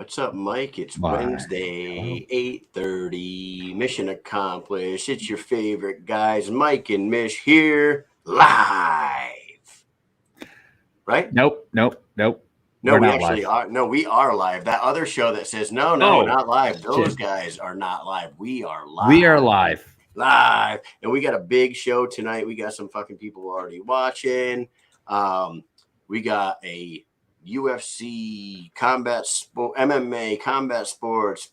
What's up, Mike? It's Why? Wednesday, 8:30. Mission accomplished. It's your favorite guys, Mike and Mish, here live. Right? Nope. No, We're we not actually live. are. No, we are live. That other show that says no, Oh, not live. Those shit. guys are not live. We are live. We are live. Live. And we got a big show tonight. We got some fucking people already watching. We got a UFC, combat sport, MMA, combat sports,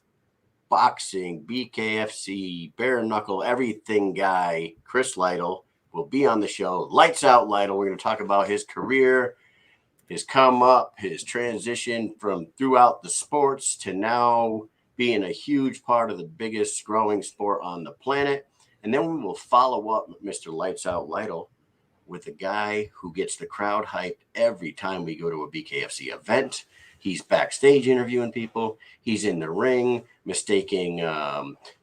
boxing, BKFC, bare knuckle, everything guy, Chris Lytle, will be on the show. Lights out Lytle. We're going to talk about his career, his come up, his transition from throughout the sports to now being a huge part of the biggest growing sport on the planet. And then we will follow up Mr. Lights Out Lytle with a guy who gets the crowd hyped every time we go to a BKFC event. He's backstage interviewing people. He's in the ring mistaking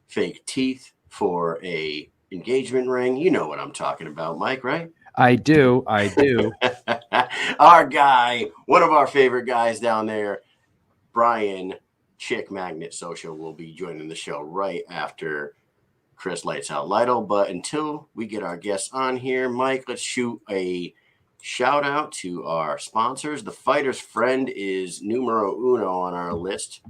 fake teeth for a engagement ring. You know what I'm talking about, Mike, right? I do. Our guy, one of our favorite guys down there, Brian Chick Magnet Soscia, will be joining the show right after Chris Lights Out Lytle. But until we get our guests on here, Mike, let's shoot a shout out to our sponsors. The Fighter's Friend is numero uno on our list.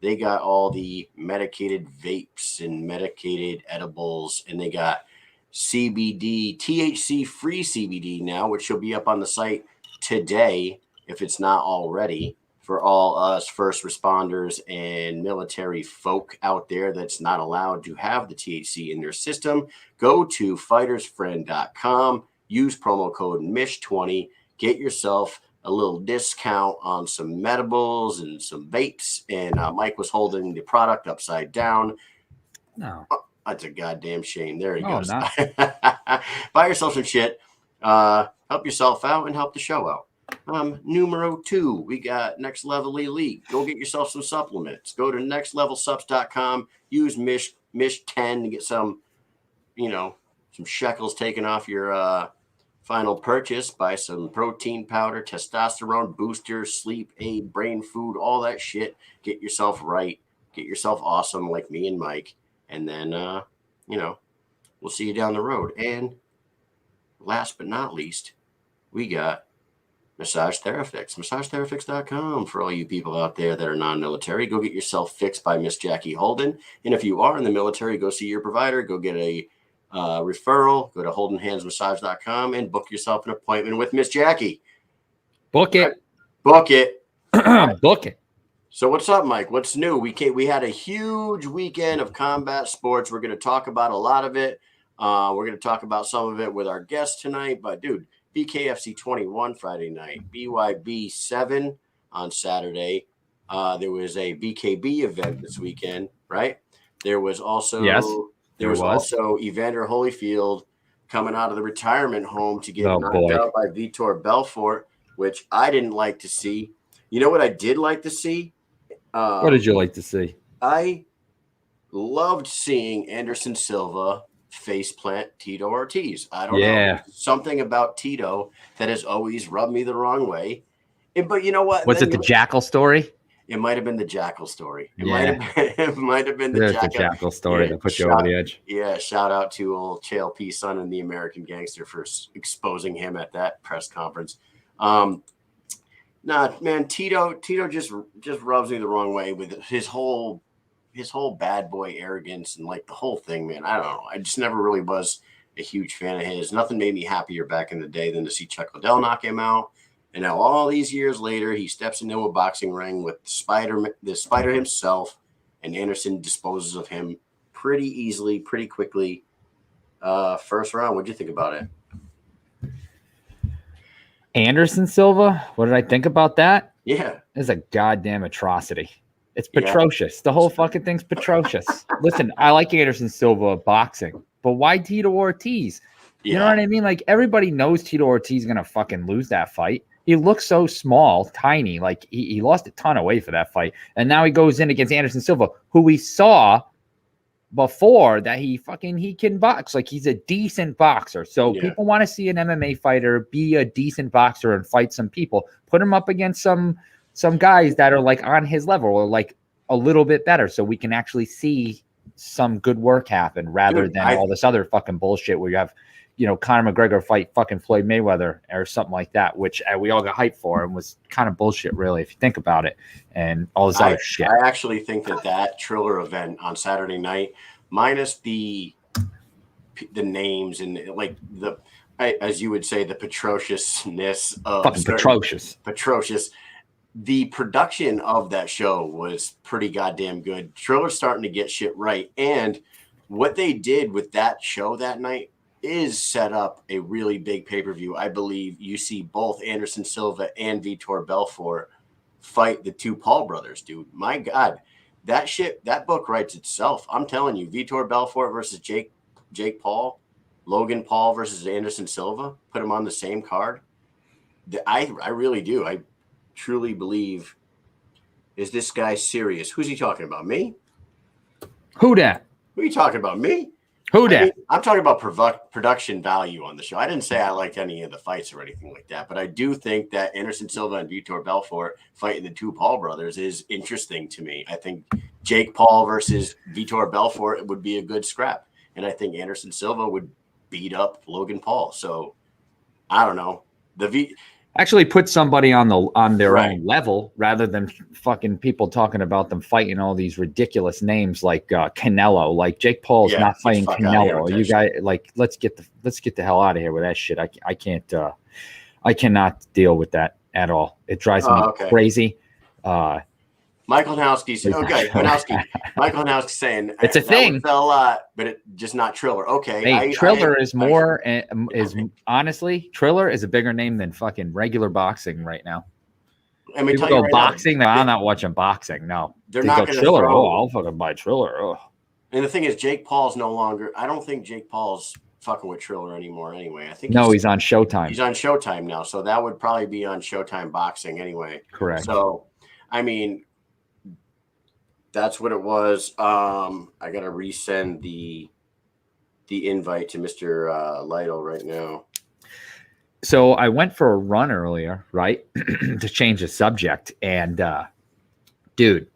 They got all the medicated vapes and medicated edibles, and they got CBD, THC free CBD now, which will be up on the site today if it's not already, for all us first responders and military folk out there that's not allowed to have the THC in their system. Go to fightersfriend.com, use promo code MISH20, get yourself a little discount on some medibles and some vapes. And Mike was holding the product upside down. No. That's a goddamn shame. There he No, goes. Buy yourself some shit. Help yourself out and help the show out. Numero 2, we got Next Level Elite. Go get yourself some supplements. Go to nextlevelsups.com. Use Mish10 to get some, some shekels taken off your final purchase. Buy some protein powder, testosterone booster, sleep aid, brain food, all that shit. Get yourself right. Get yourself awesome like me and Mike. And then, we'll see you down the road. And last but not least, we got Massage Therafix, massagetherafix.com for all you people out there that are non-military. Go get yourself fixed by Miss Jackie Holden. And if you are in the military, go see your provider. Go get a referral. Go to holdenhandsmassage.com and book yourself an appointment with Miss Jackie. Book it. Book it. Book it. So what's up, Mike? What's new? We had a huge weekend of combat sports. We're going to talk about a lot of it. We're going to talk about some of it with our guests tonight. But, dude, BKFC 21 Friday night, BYB 7 on Saturday. There was a BKB event this weekend, right? There was also also Evander Holyfield coming out of the retirement home to get knocked out by Vitor Belfort, which I didn't like to see. You know what I did like to see? What did you like to see? I loved seeing Anderson Silva faceplant Tito Ortiz. I don't know, something about Tito that has always rubbed me the wrong way. But you know what? Was it the Jackal story? It might have been the Jackal story. It might have been the Jackal story that put you over the edge. Yeah, shout out to old Chael P. Son and the American Gangster for exposing him at that press conference. Nah, man, Tito just rubs me the wrong way with his whole bad boy arrogance and like the whole thing, man. I don't know. I just never really was a huge fan of his. Nothing made me happier back in the day than to see Chuck Liddell knock him out. And now all these years later, he steps into a boxing ring with the Spider himself, and Anderson disposes of him pretty easily, pretty quickly. First round, what'd you think about it? Anderson Silva? What did I think about that? Yeah. It's a goddamn atrocity. It's atrocious. The whole fucking thing's atrocious. Listen, I like Anderson Silva boxing, but why Tito Ortiz? You know what I mean? Like, everybody knows Tito Ortiz is going to fucking lose that fight. He looks so small, tiny. Like, he lost a ton of weight for that fight. And now he goes in against Anderson Silva, who we saw before that he can box. Like, he's a decent boxer. So people want to see an MMA fighter be a decent boxer and fight some people. Put him up against some some guys that are like on his level or like a little bit better, so we can actually see some good work happen rather than all this other fucking bullshit where you have, you know, Conor McGregor fight fucking Floyd Mayweather or something like that, which we all got hyped for and was kind of bullshit, really, if you think about it, and all this other shit. I actually think that Triller event on Saturday night, minus the names and like as you would say, the atrociousness of fucking atrocious. The production of that show was pretty goddamn good. Triller's starting to get shit right, and what they did with that show that night is set up a really big pay-per-view. I believe you see both Anderson Silva and Vitor Belfort fight the two Paul brothers, dude. My God, that book writes itself. I'm telling you, Vitor Belfort versus Jake Paul, Logan Paul versus Anderson Silva, put them on the same card. I really do. I truly believe, is this guy serious? Who's he talking about? Me? Who that? Who are you talking about? Me? Who that? I'm talking about production value on the show. I didn't say I liked any of the fights or anything like that, but I do think that Anderson Silva and Vitor Belfort fighting the two Paul brothers is interesting to me. I think Jake Paul versus Vitor Belfort would be a good scrap, and I think Anderson Silva would beat up Logan Paul. So I don't know. Actually put somebody on their own level rather than fucking people talking about them fighting all these ridiculous names like Canelo. Like Jake Paul's not fighting Canelo. You guys, like, let's get the hell out of here with that shit. I cannot deal with that at all. It drives me crazy. Michael Hanowski's okay. Michael Hanowski's saying it's a thing. A lot, but it just not Triller. Okay, hey, Triller is more is honestly Triller is a bigger name than fucking regular boxing right now. I mean, people go boxing. I'm not watching boxing. No, they're not going to Triller. Oh, I'll fucking buy Triller. Oh. And the thing is, Jake Paul's no longer. I don't think Jake Paul's fucking with Triller anymore. Anyway, I think he's on Showtime. He's on Showtime now, so that would probably be on Showtime Boxing anyway. Correct. So, I mean. That's what it was. I gotta resend the invite to Mr. Lytle right now. So I went for a run earlier, right, to change the subject, and dude,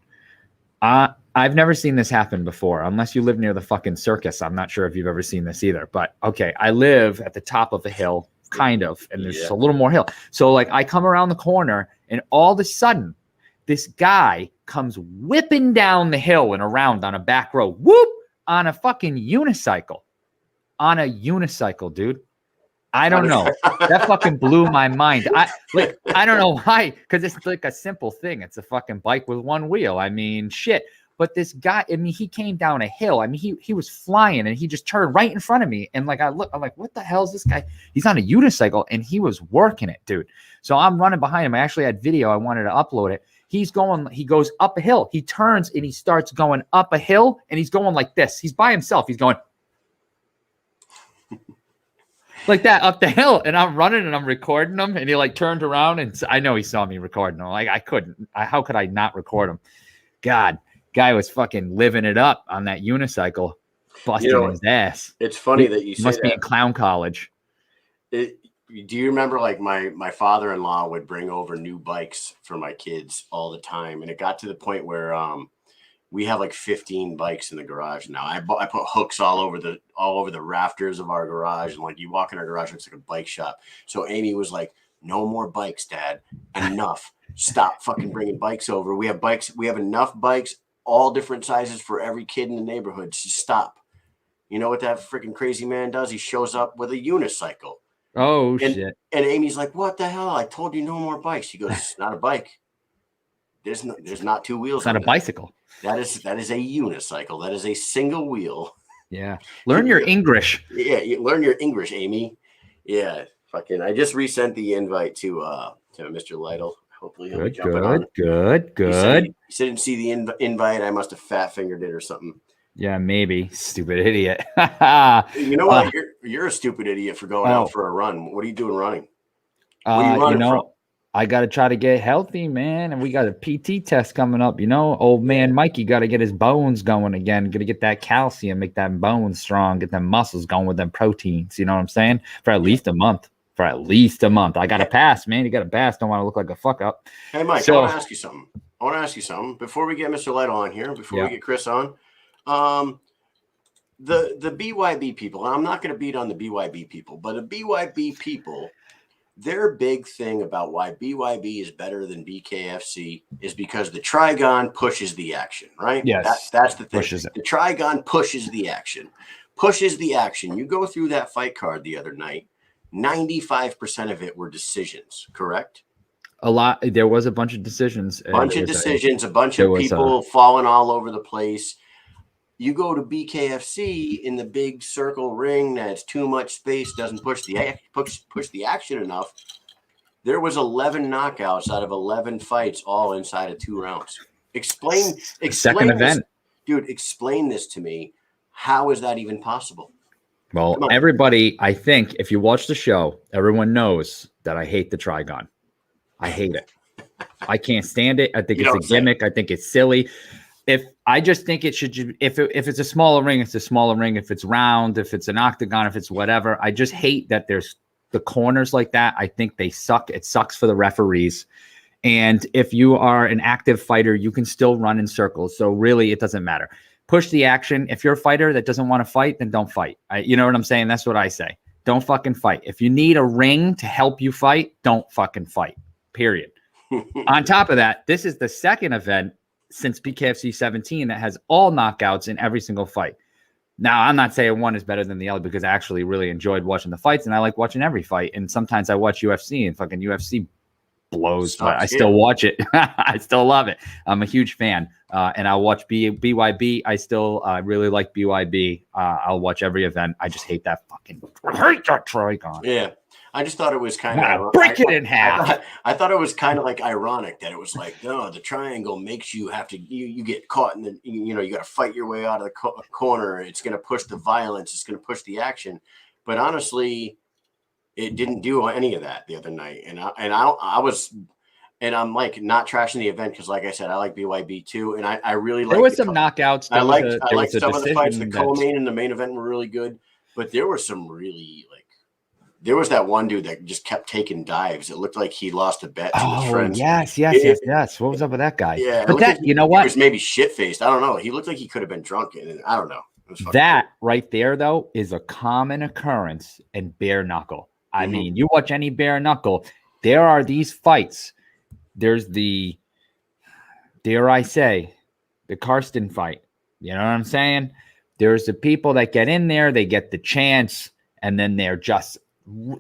I've never seen this happen before, unless you live near the fucking circus. I'm not sure if you've ever seen this either, but okay, I live at the top of a hill, kind of, and there's a little more hill. So like, I come around the corner, and all of a sudden, this guy comes whipping down the hill and around on a back road, whoop, on a fucking unicycle. On a unicycle, dude. I don't know. That fucking blew my mind. I don't know why, because it's like a simple thing. It's a fucking bike with one wheel. I mean, shit. But this guy, I mean, he came down a hill. I mean, he was flying, and he just turned right in front of me. And like, I'm like, what the hell is this guy? He's on a unicycle, and he was working it, dude. So I'm running behind him. I actually had video. I wanted to upload it. He goes up a hill. He turns and he starts going up a hill, and he's going like this. He's by himself. He's going like that up the hill, and I'm running and I'm recording him, and he like turned around, and I know he saw me recording him. Like how could I not record him? God, guy was fucking living it up on that unicycle, busting his ass. It's funny that you say must be in clown college. Do you remember like my father-in-law would bring over new bikes for my kids all the time, and it got to the point where we have like 15 bikes in the garage now. I put hooks all over the rafters of our garage, and like you walk in our garage, it's like a bike shop. So Amy was like, "No more bikes, Dad. Enough. Stop fucking bringing bikes over. We have bikes. We have enough bikes, all different sizes for every kid in the neighborhood. Just stop." You know what that freaking crazy man does? He shows up with a unicycle. Oh, shit. And Amy's like, "What the hell? I told you no more bikes." He goes, "It's not a bike. There's not two wheels. It's not a bicycle. That is a unicycle. That is a single wheel." Yeah. Learn your English. Yeah, learn your English, Amy. Yeah. Fucking I just resent the invite to Mr. Lytle. Hopefully he'll be jumping on. Good. He said didn't see the invite. I must have fat fingered it or something. Yeah, maybe. Stupid idiot. You know what? You're a stupid idiot for going out for a run. What are you doing running? What are you running from? I got to try to get healthy, man. And we got a PT test coming up. Old man Mikey got to get his bones going again. Got to get that calcium, make that bones strong, get them muscles going with them proteins. You know what I'm saying? For at least a month. for at least a month. I got to pass, man. You got to pass. Don't want to look like a fuck up. Hey, Mike, I want to ask you something. Before we get Mr. Lytle on here, before we get Chris on, the BYB people, and I'm not going to beat on the BYB people, but the BYB people, their big thing about why BYB is better than BKFC is because the Trigon pushes the action, right? Yes. That's the thing. Pushes it. The Trigon pushes the action. Pushes the action. You go through that fight card the other night, 95% of it were decisions, correct? A lot. There was a bunch of decisions. A bunch of people falling all over the place. You go to BKFC in the big circle ring that's too much space, doesn't push the action enough. There was 11 knockouts out of 11 fights, all inside of 2 rounds. Explain second event, dude. Explain this to me. How is that even possible? Well, everybody, I think if you watch the show, everyone knows that I hate the Trigon. I hate it. I can't stand it. I think it's a gimmick. I think it's silly. I just think it should, if it's a smaller ring, it's a smaller ring. If it's round, if it's an octagon, if it's whatever, I just hate that there's the corners like that. I think they suck. It sucks for the referees. And if you are an active fighter, you can still run in circles. So really, it doesn't matter. Push the action. If you're a fighter that doesn't want to fight, then don't fight. You know what I'm saying? That's what I say. Don't fucking fight. If you need a ring to help you fight, don't fucking fight. Period. On top of that, this is the second event since BKFC 17 that has all knockouts in every single fight. Now, I'm not saying one is better than the other because I actually really enjoyed watching the fights and I like watching every fight. And sometimes I watch UFC and fucking UFC blows, but I still watch it. I still love it. I'm a huge fan. And I'll watch BYB. I still really like BYB. I'll watch every event. I just hate that Trigon. Yeah. I just thought it was kind of break it in half. I thought it was kind of like ironic that it was like, no, the triangle makes you have to, you get caught in the, you got to fight your way out of the corner. It's going to push the violence. It's going to push the action. But honestly, it didn't do any of that the other night. And I'm like not trashing the event because, like I said, I like BYB too, and I really like. There was some knockouts. I liked some of the fights. The co-main and the main event were really good, but there were some really there was that one dude that just kept taking dives. It looked like he lost a bet to his friends. Yes. What was up with that guy? Yeah, but that, you know what? He was maybe shit-faced. I don't know. He looked like he could have been drunk, and I don't know. That right there, though, is a common occurrence in bare knuckle. I mean, you watch any bare knuckle, there are these fights. There's the, dare I say, the Karsten fight. You know what I'm saying? There's the people that get in there, they get the chance, and then they're just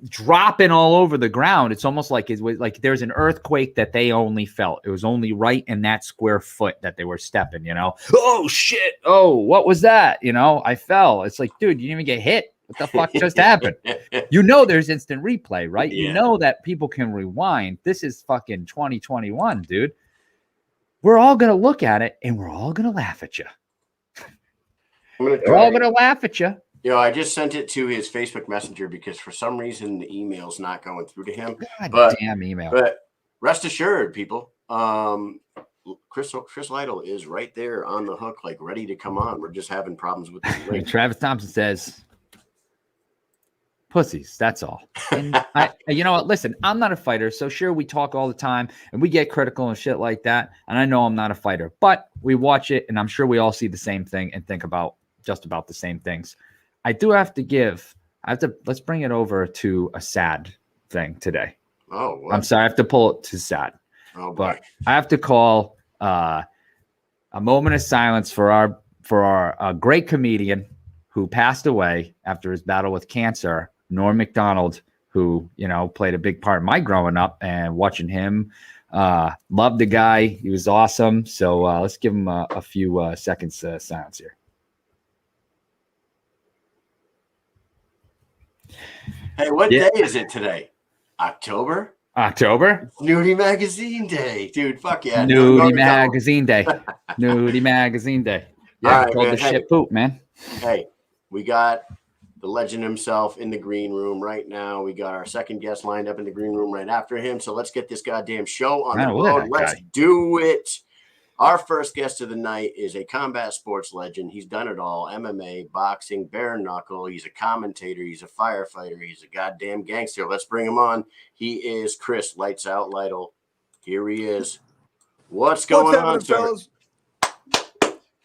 dropping all over the ground. It's almost like it was like there's an earthquake that they only felt. It was only right in that square foot that they were stepping, Oh shit. Oh, what was that? I fell. It's like, dude, you didn't even get hit. What the fuck just happened? There's instant replay, right? Yeah. You know that people can rewind. This is fucking 2021, dude. We're all going to look at it and we're all going to laugh at you. We're all going to laugh at you. I just sent it to his Facebook Messenger because for some reason the email's not going through to him. Damn email. But rest assured, people, Chris Lytle is right there on the hook, like ready to come on. We're just having problems with the link. Travis Thompson says, pussies, that's all. And you know what? Listen, I'm not a fighter, so sure, we talk all the time and we get critical and shit like that. And I know I'm not a fighter, but we watch it and I'm sure we all see the same thing and think about just about the same things. I do have to let's bring it over to a sad thing today. Oh, what? I'm sorry. I have to pull it to sad. Oh, boy. But I have to call a moment of silence for our great comedian who passed away after his battle with cancer, Norm Macdonald, who, played a big part in my growing up and watching him. Loved the guy. He was awesome. So let's give him a few seconds silence here. Hey, what day is it today? October? Nudie Magazine Day. Dude, fuck yeah. Nudie Magazine Day. Nudie Magazine Day. Yeah, all right, shit poop, man. Hey, we got the legend himself in the green room right now. We got our second guest lined up in the green room right after him. So let's get this goddamn show on the road. Let's do it. Our first guest of the night is a combat sports legend. He's done it all: MMA, boxing, bare knuckle. He's a commentator. He's a firefighter. He's a goddamn gangster. Let's bring him on. He is Chris Lights Out Lytle. Here he is. What's going on, sir? Fellas?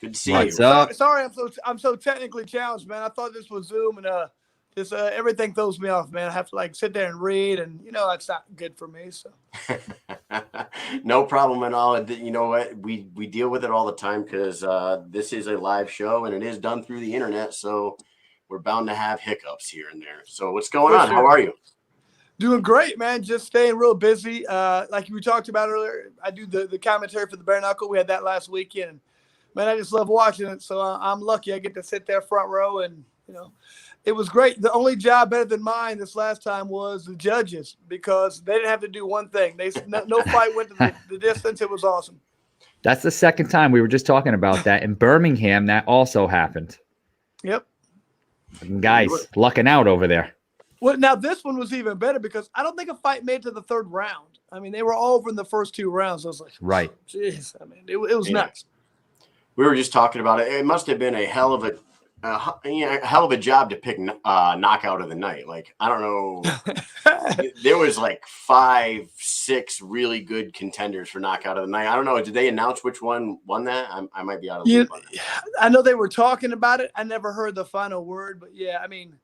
Good to see What's you. up? Sorry, I'm so technically challenged, man. I thought this was Zoom, and everything throws me off, man. I have to like sit there and read, and that's not good for me. So No problem at all. You know what? We deal with it all the time because this is a live show and it is done through the internet, so we're bound to have hiccups here and there. So what's going on? Sure. How are you? Doing great, man. Just staying real busy. Like we talked about earlier, I do the commentary for the bare knuckle. We had that last weekend. And, man, I just love watching it. So I'm lucky I get to sit there front row, and it was great. The only job better than mine this last time was the judges, because they didn't have to do one thing. No fight went to the distance. It was awesome. That's the second time. We were just talking about that in Birmingham. That also happened. Yep. And guys, lucking out over there. Well, now this one was even better because I don't think a fight made it to the third round. I mean, they were all over in the first two rounds. I was like, right. Jeez. I mean, it was nuts. We were just talking about it. It must have been a hell of a job to pick knockout of the night. Like, I don't know. There was like 5-6 really good contenders for knockout of the night. I don't know. Did they announce which one won that? I might be out of the loop on that. I know they were talking about it. I never heard the final word, but yeah, I mean,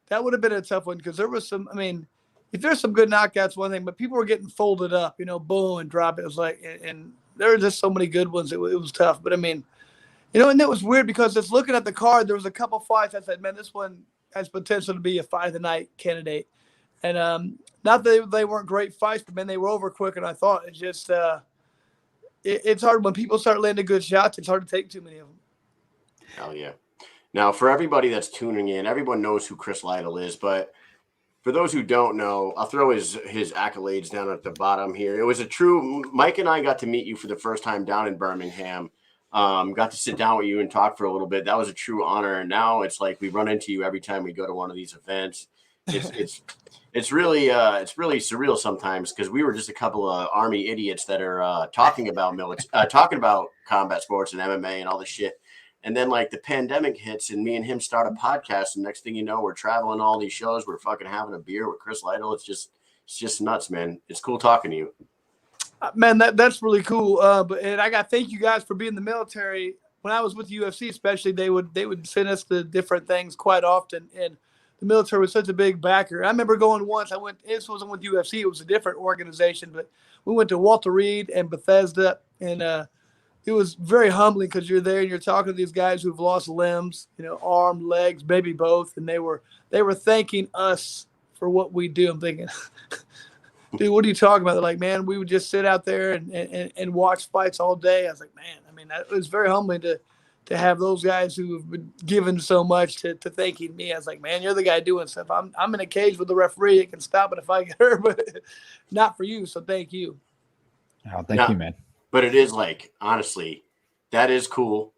that would have been a tough one because there was some. I mean, if there's some good knockouts, one thing, but people were getting folded up, boom, and drop it. It was like, and there were just so many good ones. It was tough, but I mean. And it was weird because just looking at the card, there was a couple fights. I said, man, this one has potential to be a fight of the night candidate. And not that they weren't great fights, but, man, they were over quicker than I thought. It's just it's hard when people start landing good shots. It's hard to take too many of them. Hell yeah. Now, for everybody that's tuning in, everyone knows who Chris Lytle is, but for those who don't know, I'll throw his accolades down at the bottom here. It was a true – Mike and I got to meet you for the first time down in Birmingham. Got to sit down with you and talk for a little bit. That was a true honor. And now it's like we run into you every time we go to one of these events. It's really surreal sometimes because we were just a couple of Army idiots that are talking about combat sports and MMA and all this shit. And then like the pandemic hits and me and him start a podcast. And next thing you know, we're traveling all these shows. We're fucking having a beer with Chris Lytle. It's just nuts, man. It's cool talking to you. Man, that's really cool. And I got to thank you guys for being in the military. When I was with the UFC, especially, they would send us to different things quite often. And the military was such a big backer. I remember going once. This wasn't with UFC. It was a different organization. But we went to Walter Reed and Bethesda. And it was very humbling because you're there and you're talking to these guys who've lost limbs, arm, legs, maybe both. And they were thanking us for what we do. I'm thinking – dude, what are you talking about? They're like, man, we would just sit out there and watch fights all day. I was like, man, I mean, it was very humbling to have those guys who have been given so much to thanking me. I was like, man, you're the guy doing stuff. I'm in a cage with the referee. It can stop it if I get hurt, but not for you. So thank you. Oh, thank you, man. But it is like, honestly, that is cool.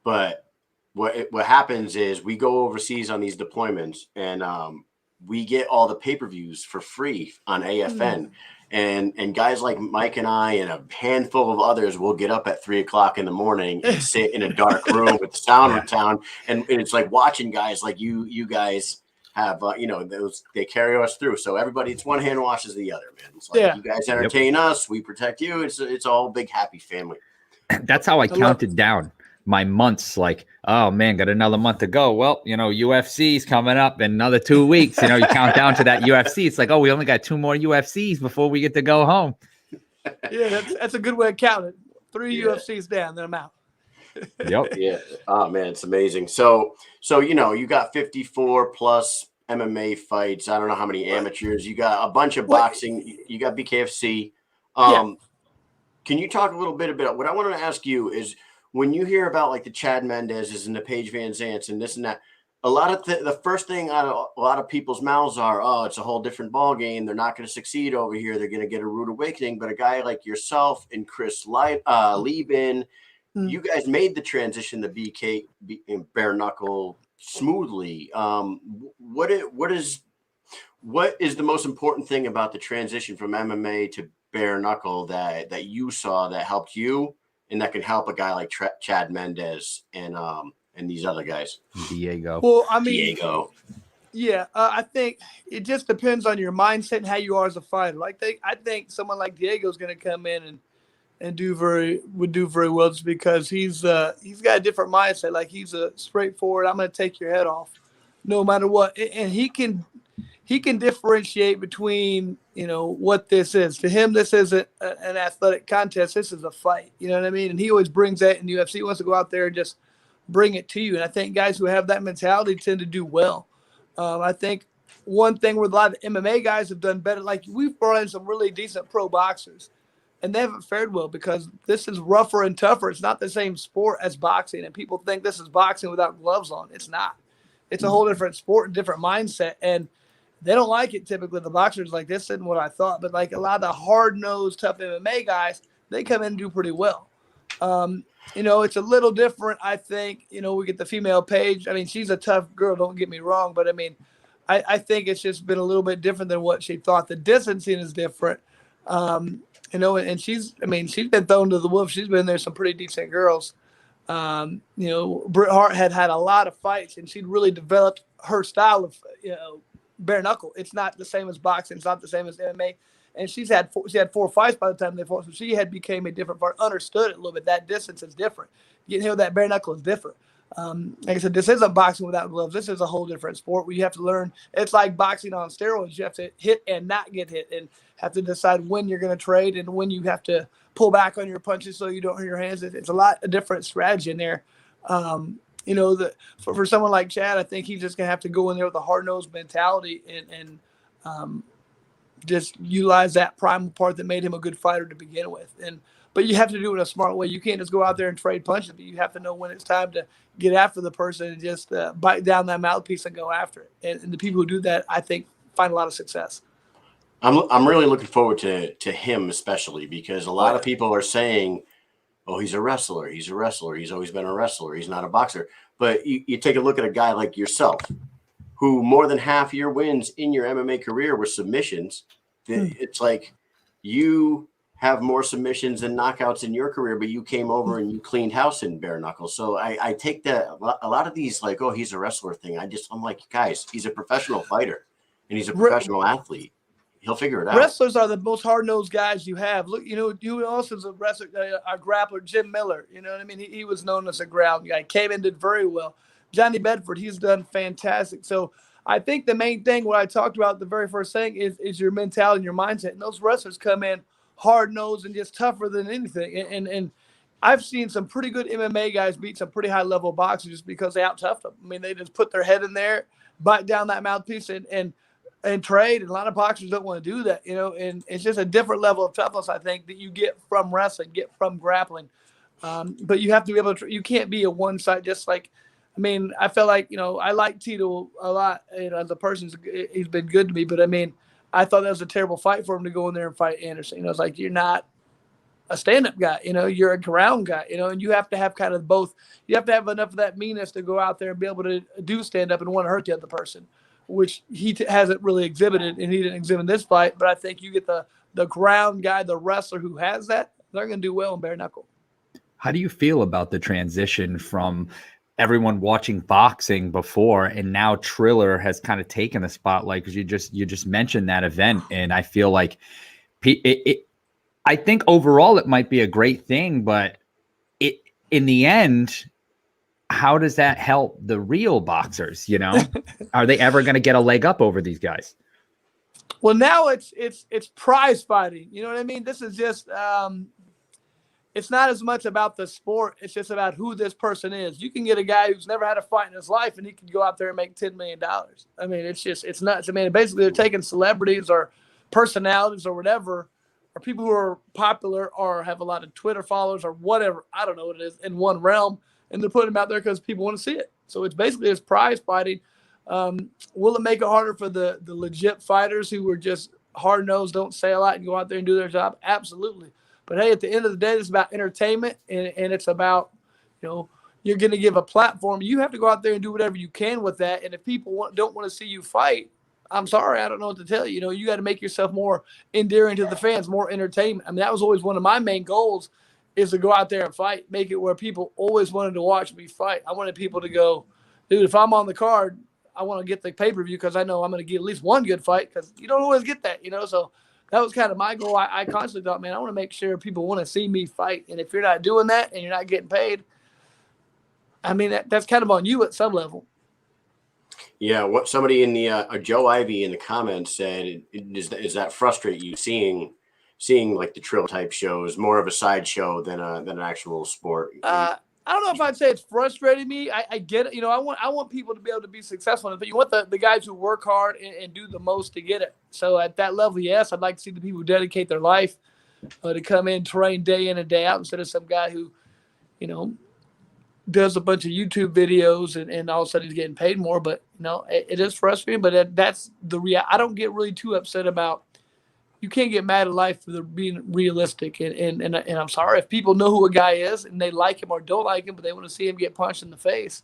But what happens is we go overseas on these deployments and we get all the pay-per-views for free on AFN. And guys like Mike and I and a handful of others will get up at 3:00 in the morning and sit in a dark room with the sound of town. And it's like watching guys like you guys have, they carry us through. So everybody, it's one hand washes the other, man. It's like you guys entertain us. We protect you. It's all big, happy family. That's how I counted down my months, like, oh man, got another month to go. Well, UFC's coming up in another 2 weeks. You count down to that UFC. It's like, oh, we only got 2 more UFCs before we get to go home. Yeah, that's a good way of counting. 3 UFCs down, then I'm out. Yep. Yeah. Oh man, it's amazing. So you got 54 plus MMA fights. I don't know how many amateurs. You got a bunch of boxing. You got BKFC. Can you talk a little bit about what I wanted to ask you is, when you hear about like the Chad Mendez's and the Paige Van Zants and this and that, a lot of the first thing out of a lot of people's mouths are, oh, it's a whole different ball game. They're not going to succeed over here. They're going to get a rude awakening. But a guy like yourself and Chris Lieben, you guys made the transition to BK and bare knuckle smoothly. What is the most important thing about the transition from MMA to bare knuckle that you saw that helped you and that can help a guy like Chad Mendez and these other guys. Diego. Well, I mean, Diego. Yeah, I think it just depends on your mindset and how you are as a fighter. I think someone like Diego is going to come in and would do very well just because he's got a different mindset. Like he's a straightforward. I'm going to take your head off, no matter what. And he can differentiate between what this is. To him, this isn't an athletic contest. This is a fight. You know what I mean? And he always brings that in UFC. He wants to go out there and just bring it to you. And I think guys who have that mentality tend to do well. I think one thing where a lot of MMA guys have done better, like we've brought in some really decent pro boxers, and they haven't fared well because this is rougher and tougher. It's not the same sport as boxing, and people think this is boxing without gloves on. It's not. It's a whole different sport and different mindset, and they don't like it typically. The boxers like, this isn't what I thought, but like a lot of the hard-nosed, tough MMA guys, they come in and do pretty well. It's a little different, I think. We get the female Paige. I mean, she's a tough girl, don't get me wrong. But, I mean, I think it's just been a little bit different than what she thought. The distancing is different. And she's been thrown to the wolves. She's been there some pretty decent girls. Britt Hart had a lot of fights, and she'd really developed her style of, bare knuckle. It's not the same as boxing. It's not the same as MMA. And she had 4 fights by the time they fought, so she had became a different part. Understood it a little bit. That distance is different. Getting hit with that bare knuckle is different. Like I said, this isn't boxing without gloves. This is a whole different sport where you have to learn. It's like boxing on steroids. You have to hit and not get hit, and have to decide when you're going to trade and when you have to pull back on your punches so you don't hurt your hands. It's a lot of different strategy in there. For someone like Chad, I think he's just going to have to go in there with a hard-nosed mentality and just utilize that primal part that made him a good fighter to begin with. But you have to do it in a smart way. You can't just go out there and trade punches, but you have to know when it's time to get after the person and just bite down that mouthpiece and go after it. And the people who do that, I think, find a lot of success. I'm really looking forward to him, especially because a lot of people are saying, oh, he's a wrestler. He's a wrestler. He's always been a wrestler. He's not a boxer. But you take a look at a guy like yourself, who more than half your wins in your MMA career were submissions. It's like you have more submissions and knockouts in your career, but you came over and you cleaned house in bare knuckles. So I take that a lot of these like, oh, he's a wrestler thing. I'm like, guys, he's a professional fighter and he's a professional athlete. He'll figure it out. Wrestlers are the most hard-nosed guys you have. Look, you also is a wrestler, a grappler, Jim Miller. You know what I mean? He was known as a ground guy. Came in, did very well. Johnny Bedford, he's done fantastic. So I think the main thing, what I talked about the very first thing, is your mentality and your mindset. And those wrestlers come in hard-nosed and just tougher than anything. And I've seen some pretty good MMA guys beat some pretty high-level boxers just because they out-toughed them. I mean, they just put their head in there, bite down that mouthpiece, and trade. And a lot of boxers don't want to do that, and it's just a different level of toughness, I think, that you get from wrestling, get from grappling. But you have to be able to, you can't be a one side, just like, I felt like, I like Tito a lot, as a person, he's been good to me, but I thought that was a terrible fight for him to go in there and fight Anderson. It's like, you're not a stand-up guy, you're a ground guy, and you have to have kind of both. You have to have enough of that meanness to go out there and be able to do stand-up and want to hurt the other person, which he hasn't really exhibited, and he didn't exhibit this fight. But I think you get the ground guy, the wrestler who has that, they're going to do well in bare knuckle. How do you feel about the transition from everyone watching boxing before, and now Triller has kind of taken the spotlight? Because you just mentioned that event, and I feel like I think overall it might be a great thing, but in the end, how does that help the real boxers? Are they ever going to get a leg up over these guys? Well, now it's prize fighting. You know what I mean? This is just it's not as much about the sport. It's just about who this person is. You can get a guy who's never had a fight in his life, and he can go out there and make $10 million. It's nuts. Basically they're taking celebrities or personalities or whatever, or people who are popular or have a lot of Twitter followers or whatever. I don't know what it is in one realm. And they're putting them out there because people want to see it. So it's basically this prize fighting. Will it make it harder for the legit fighters who are just hard-nosed, don't say a lot, and go out there and do their job? Absolutely. But, hey, at the end of the day, it's about entertainment, and it's about, you're going to give a platform. You have to go out there and do whatever you can with that. And if people don't want to see you fight, I'm sorry, I don't know what to tell you. You got to make yourself more endearing to the fans, more entertainment. That was always one of my main goals, is to go out there and fight, make it where people always wanted to watch me fight. I wanted people to go, dude, if I'm on the card, I want to get the pay-per-view because I know I'm going to get at least one good fight because you don't always get that, So that was kind of my goal. I constantly thought, man, I want to make sure people want to see me fight. And if you're not doing that and you're not getting paid, I mean, that's kind of on you at some level. Yeah, what somebody in the Joe Ivy in the comments said, is that frustrate you seeing like the Trill type shows more of a sideshow than an actual sport? I don't know if I'd say it's frustrating me. I get it. I want people to be able to be successful, but you want the guys who work hard and do the most to get it. So at that level, yes, I'd like to see the people who dedicate their life to come in, train day in and day out instead of some guy who, does a bunch of YouTube videos and all of a sudden he's getting paid more. But it is frustrating. But that's the I don't get really too upset about. You can't get mad at life for being realistic. And I'm sorry if people know who a guy is and they like him or don't like him, but they want to see him get punched in the face.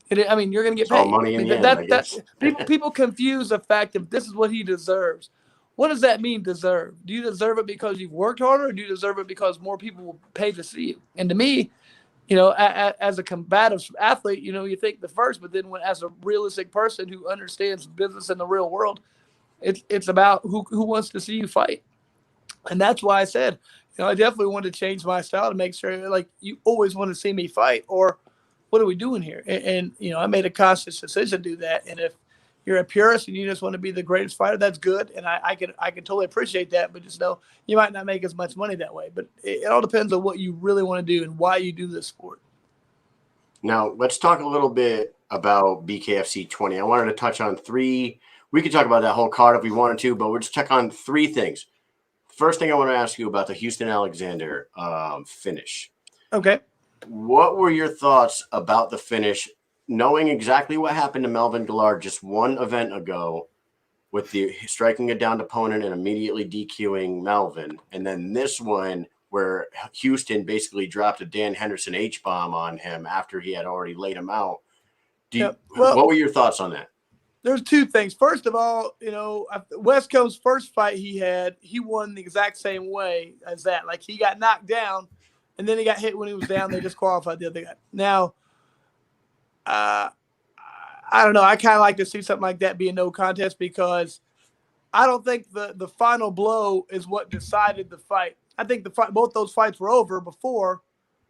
You're going to get paid. All money in the end, I guess. People confuse the fact that this is what he deserves. What does that mean, deserve? Do you deserve it because you've worked harder, or do you deserve it because more people will pay to see you? And to me, as a combative athlete, you think the first, but then as a realistic person who understands business in the real world, it's about who wants to see you fight. And that's why I said, I definitely want to change my style to make sure, like, you always want to see me fight, or what are we doing here? And I made a conscious decision to do that. And if you're a purist and you just want to be the greatest fighter, that's good. And I can totally appreciate that, but just know you might not make as much money that way. But it all depends on what you really want to do and why you do this sport. Now, let's talk a little bit about BKFC 20. I wanted to touch on three. We could talk about that whole card if we wanted to, but we'll just check on three things. First thing I want to ask you about the Houston Alexander finish. Okay. What were your thoughts about the finish, knowing exactly what happened to Melvin Guillard just one event ago with the striking a downed opponent and immediately DQing Melvin, and then this one where Houston basically dropped a Dan Henderson H-bomb on him after he had already laid him out. What were your thoughts on that? There's two things. First of all, West Coast's first fight he won the exact same way as that. Like, he got knocked down, and then he got hit when he was down. They disqualified the other guy. Now, I don't know. I kind of like to see something like that be a no contest because I don't think the final blow is what decided the fight. I think both those fights were over before.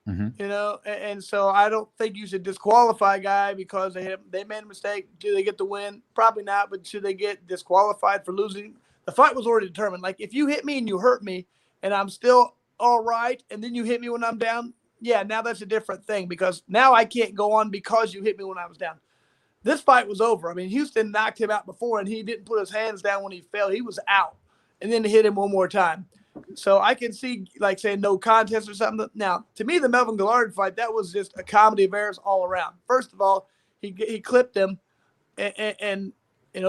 Mm-hmm. And so I don't think you should disqualify a guy because they made a mistake. Do they get the win? Probably not, but should they get disqualified for losing? The fight was already determined. Like, if you hit me and you hurt me and I'm still all right, and then you hit me when I'm down, yeah, now that's a different thing because now I can't go on because you hit me when I was down. This fight was over. I mean, Houston knocked him out before, and he didn't put his hands down when he fell. He was out, and then hit him one more time. So I can see, like, saying no contest or something. Now, to me, the Melvin Guillard fight, that was just a comedy of errors all around. First of all, he clipped him, and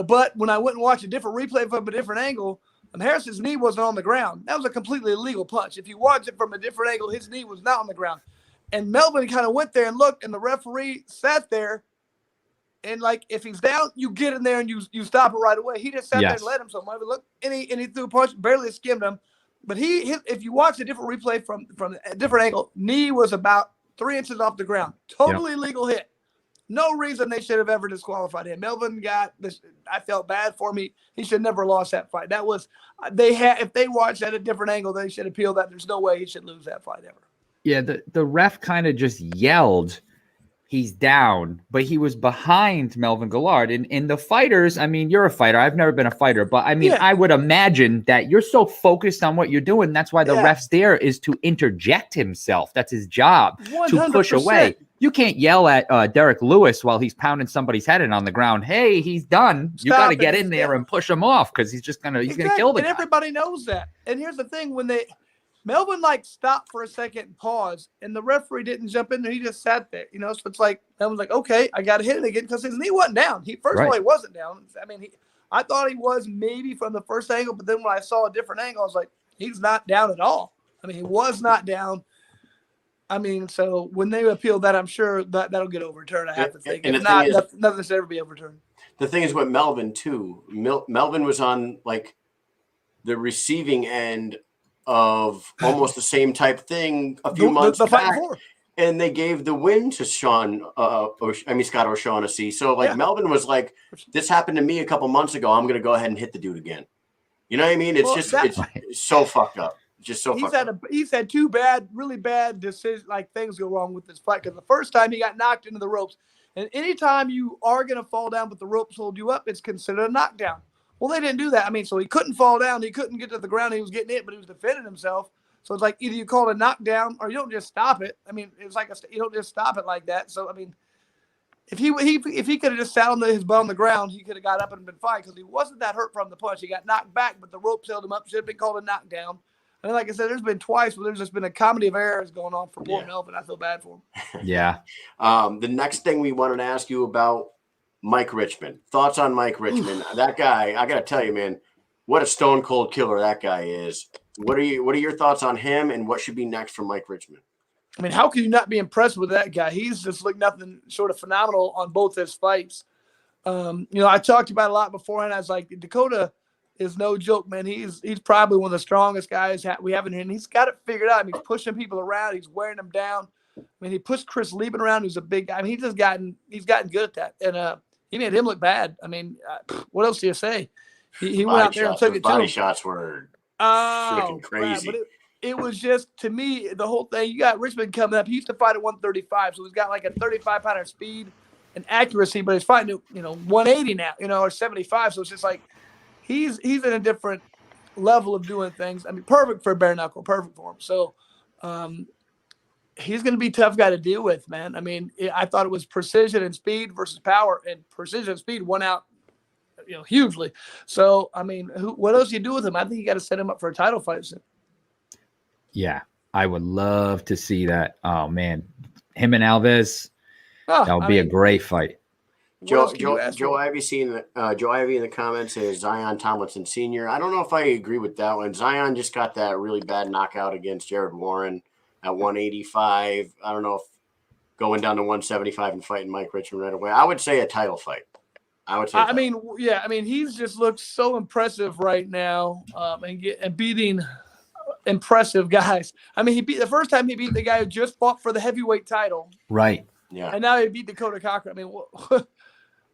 but when I went and watched a different replay from a different angle, Harrison's knee wasn't on the ground. That was a completely illegal punch. If you watch it from a different angle, his knee was not on the ground. And Melvin kind of went there and looked, and the referee sat there. And, like, if he's down, you get in there and you stop it right away. He just sat there and let him. So Melvin looked, and he threw a punch, barely skimmed him. But if you watch a different replay from a different angle, knee was about 3 inches off the ground. Totally legal hit. No reason they should have ever disqualified him. Melvin got this. I felt bad for him. He should never have lost that fight. That was if they watched at a different angle, they should appeal that. There's no way he should lose that fight ever. Yeah, the ref kind of just yelled, he's down, but he was behind Melvin Guillard. And the fighters, I mean, you're a fighter. I've never been a fighter, but I mean, I would imagine that you're so focused on what you're doing. That's why the ref's there is to interject himself. That's his job, 100%. To push away. You can't yell at Derek Lewis while he's pounding somebody's head in on the ground. Hey, he's done. You got to get in there and push him off because he's just gonna kill the guy. And everybody knows that. And here's the thing: when Melvin stopped for a second and paused, and the referee didn't jump in there. He just sat there, So it's like Melvin's like, okay, I got to hit it again because his knee wasn't down. First of all, he wasn't down. I mean, I thought he was maybe from the first angle, but then when I saw a different angle, I was like, he's not down at all. I mean, he was not down. I mean, so when they appeal that, I'm sure that'll get overturned. I have to think. If not, nothing should ever be overturned. The thing is with Melvin too. Melvin was on like the receiving end of almost the same type thing a few months the fight back. before. And they gave the win to Scott O'Shaughnessy. So like Melvin was like, this happened to me a couple months ago. I'm going to go ahead and hit the dude again. You know what I mean? It's it's so fucked up. Just so fucked up. He's had two really bad decisions, like things go wrong with this fight. Because the first time he got knocked into the ropes, and anytime you are going to fall down but the ropes hold you up, it's considered a knockdown. Well, they didn't do that. I mean, so he couldn't fall down. He couldn't get to the ground. He was getting hit, but he was defending himself. So it's like either you call it a knockdown or you don't just stop it. I mean, it's like you don't just stop it like that. So I mean, if he could have just sat on his butt on the ground, he could have got up and been fine because he wasn't that hurt from the punch. He got knocked back, but the ropes held him up. Should have been called a knockdown. And like I said, there's been twice where there's just been a comedy of errors going on for poor Melvin. I feel bad for him. Yeah. The next thing we wanted to ask you about Mike Richmond. Thoughts on Mike Richmond? That guy, I got to tell you, man, what a stone cold killer that guy is. What are your thoughts on him and what should be next for Mike Richmond? I mean, how can you not be impressed with that guy? He's just like nothing short of phenomenal on both his fights. I talked about it a lot beforehand. I was like, Dakota is no joke, man. He's probably one of the strongest guys we have in here, and he's got it figured out. I mean, he's pushing people around. He's wearing them down. I mean, he pushed Chris Lieben around, who's a big guy. I mean, he's gotten good at that, and he made him look bad. I mean, what else do you say? He went out there and took it to him. Body shots were freaking crazy. But it was just, to me, the whole thing. You got Richmond coming up. He used to fight at 135, so he's got like a 35-pounder speed and accuracy, but he's fighting at 180 now, or 75. So it's just like he's in a different level of doing things. I mean, perfect for bare knuckle, perfect for him. So he's going to be a tough guy to deal with, man. I mean, I thought it was precision and speed versus power, and precision and speed won out, hugely. So, I mean, what else do you do with him? I think you got to set him up for a title fight soon. Yeah, I would love to see that. Oh, man. Him and Alves, that would be a great fight. Joe Ivy in the comments says Zion Tomlinson Sr. I don't know if I agree with that one. Zion just got that really bad knockout against Jared Warren at 185. I don't know if going down to 175 and fighting Mike Richmond right away. I would say a title fight. I would say. I mean, he's just looks so impressive right now, and beating impressive guys. I mean, the first time he beat the guy who just fought for the heavyweight title. Right. Yeah. And now he beat Dakota Cochran.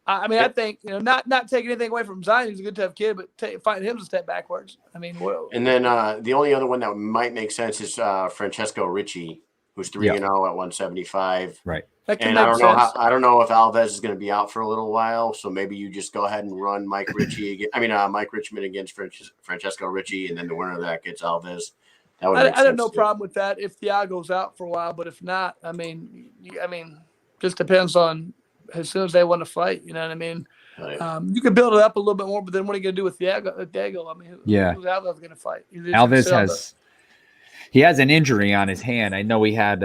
I think not taking anything away from Zion. He's a good tough kid, but fighting him's a step backwards. I mean, and then the only other one that might make sense is Francesco Ricci, who's 3-0 at 175. Right. And I don't know if Alves is going to be out for a little while, so maybe you just go ahead and run Mike Richmond against Francesco Ricci, and then the winner of that gets Alves. That would make sense. I have no problem with that if Thiago's out for a while, but if not, I mean, just depends on as soon as they want to fight. You know what I mean? Right. You can build it up a little bit more, but then what are you going to do with Thiago? I mean, who's Alves going to fight? Alves has an injury on his hand. I know he had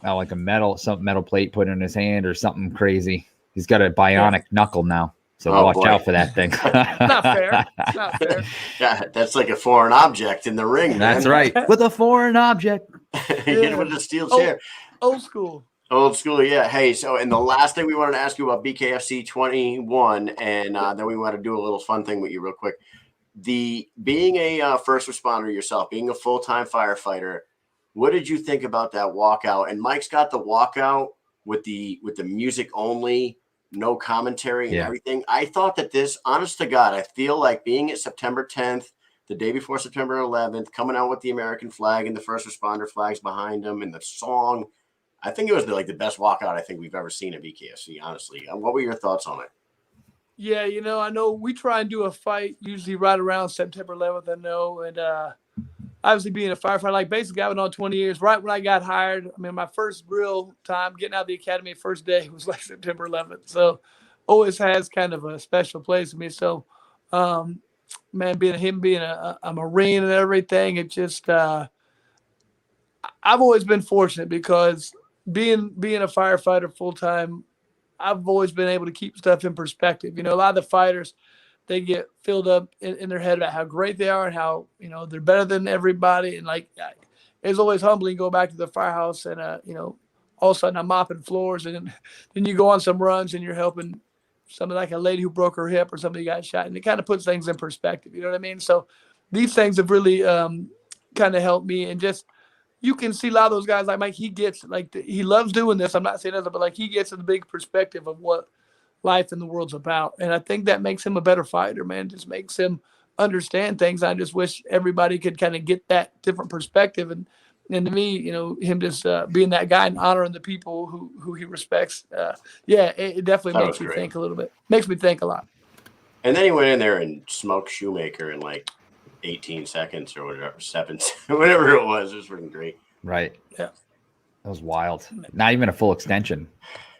like a metal plate put in his hand or something crazy. He's got a bionic knuckle now. So watch out for that thing. Not fair. Yeah, that's like a foreign object in the ring, man. That's right. With a foreign object. Hit him with a steel chair. Old school, yeah. Hey, so and the last thing we wanted to ask you about BKFC 21, and then we want to do a little fun thing with you real quick. Being a first responder yourself, being a full-time firefighter, what did you think about that walkout? And Mike's got the walkout with the music only, no commentary and everything. I thought that this, honest to God, I feel like being at September 10th, the day before September 11th, coming out with the American flag and the first responder flags behind them and the song, I think it was the best walkout I think we've ever seen at BKFC, honestly. What were your thoughts on it? Yeah, I know we try and do a fight usually right around September 11th, I know, and obviously being a firefighter, basically I've been on 20 years. Right when I got hired, I mean, my first real time getting out of the academy, first day was like September 11th. So always has kind of a special place to me. So, man, being a Marine and everything, it just I've always been fortunate because being a firefighter full time, I've always been able to keep stuff in perspective. A lot of the fighters, they get filled up in their head about how great they are and how, they're better than everybody. And it's always humbling to go back to the firehouse and, all of a sudden I'm mopping floors and then you go on some runs and you're helping somebody like a lady who broke her hip or somebody got shot. And it kind of puts things in perspective. You know what I mean? So these things have really kind of helped me. And just, you can see a lot of those guys like Mike, he gets he loves doing this. I'm not saying that, but like he gets a big perspective of what life in the world's about. And I think that makes him a better fighter, man. Just makes him understand things. I just wish everybody could kind of get that different perspective. And to me, him just being that guy and honoring the people who he respects. It definitely makes me think a little bit. Makes me think a lot. And then he went in there and smoked Shoemaker in like 18 seconds or whatever, 7, whatever it was. It was freaking great. Right. Yeah. That was wild. Not even a full extension.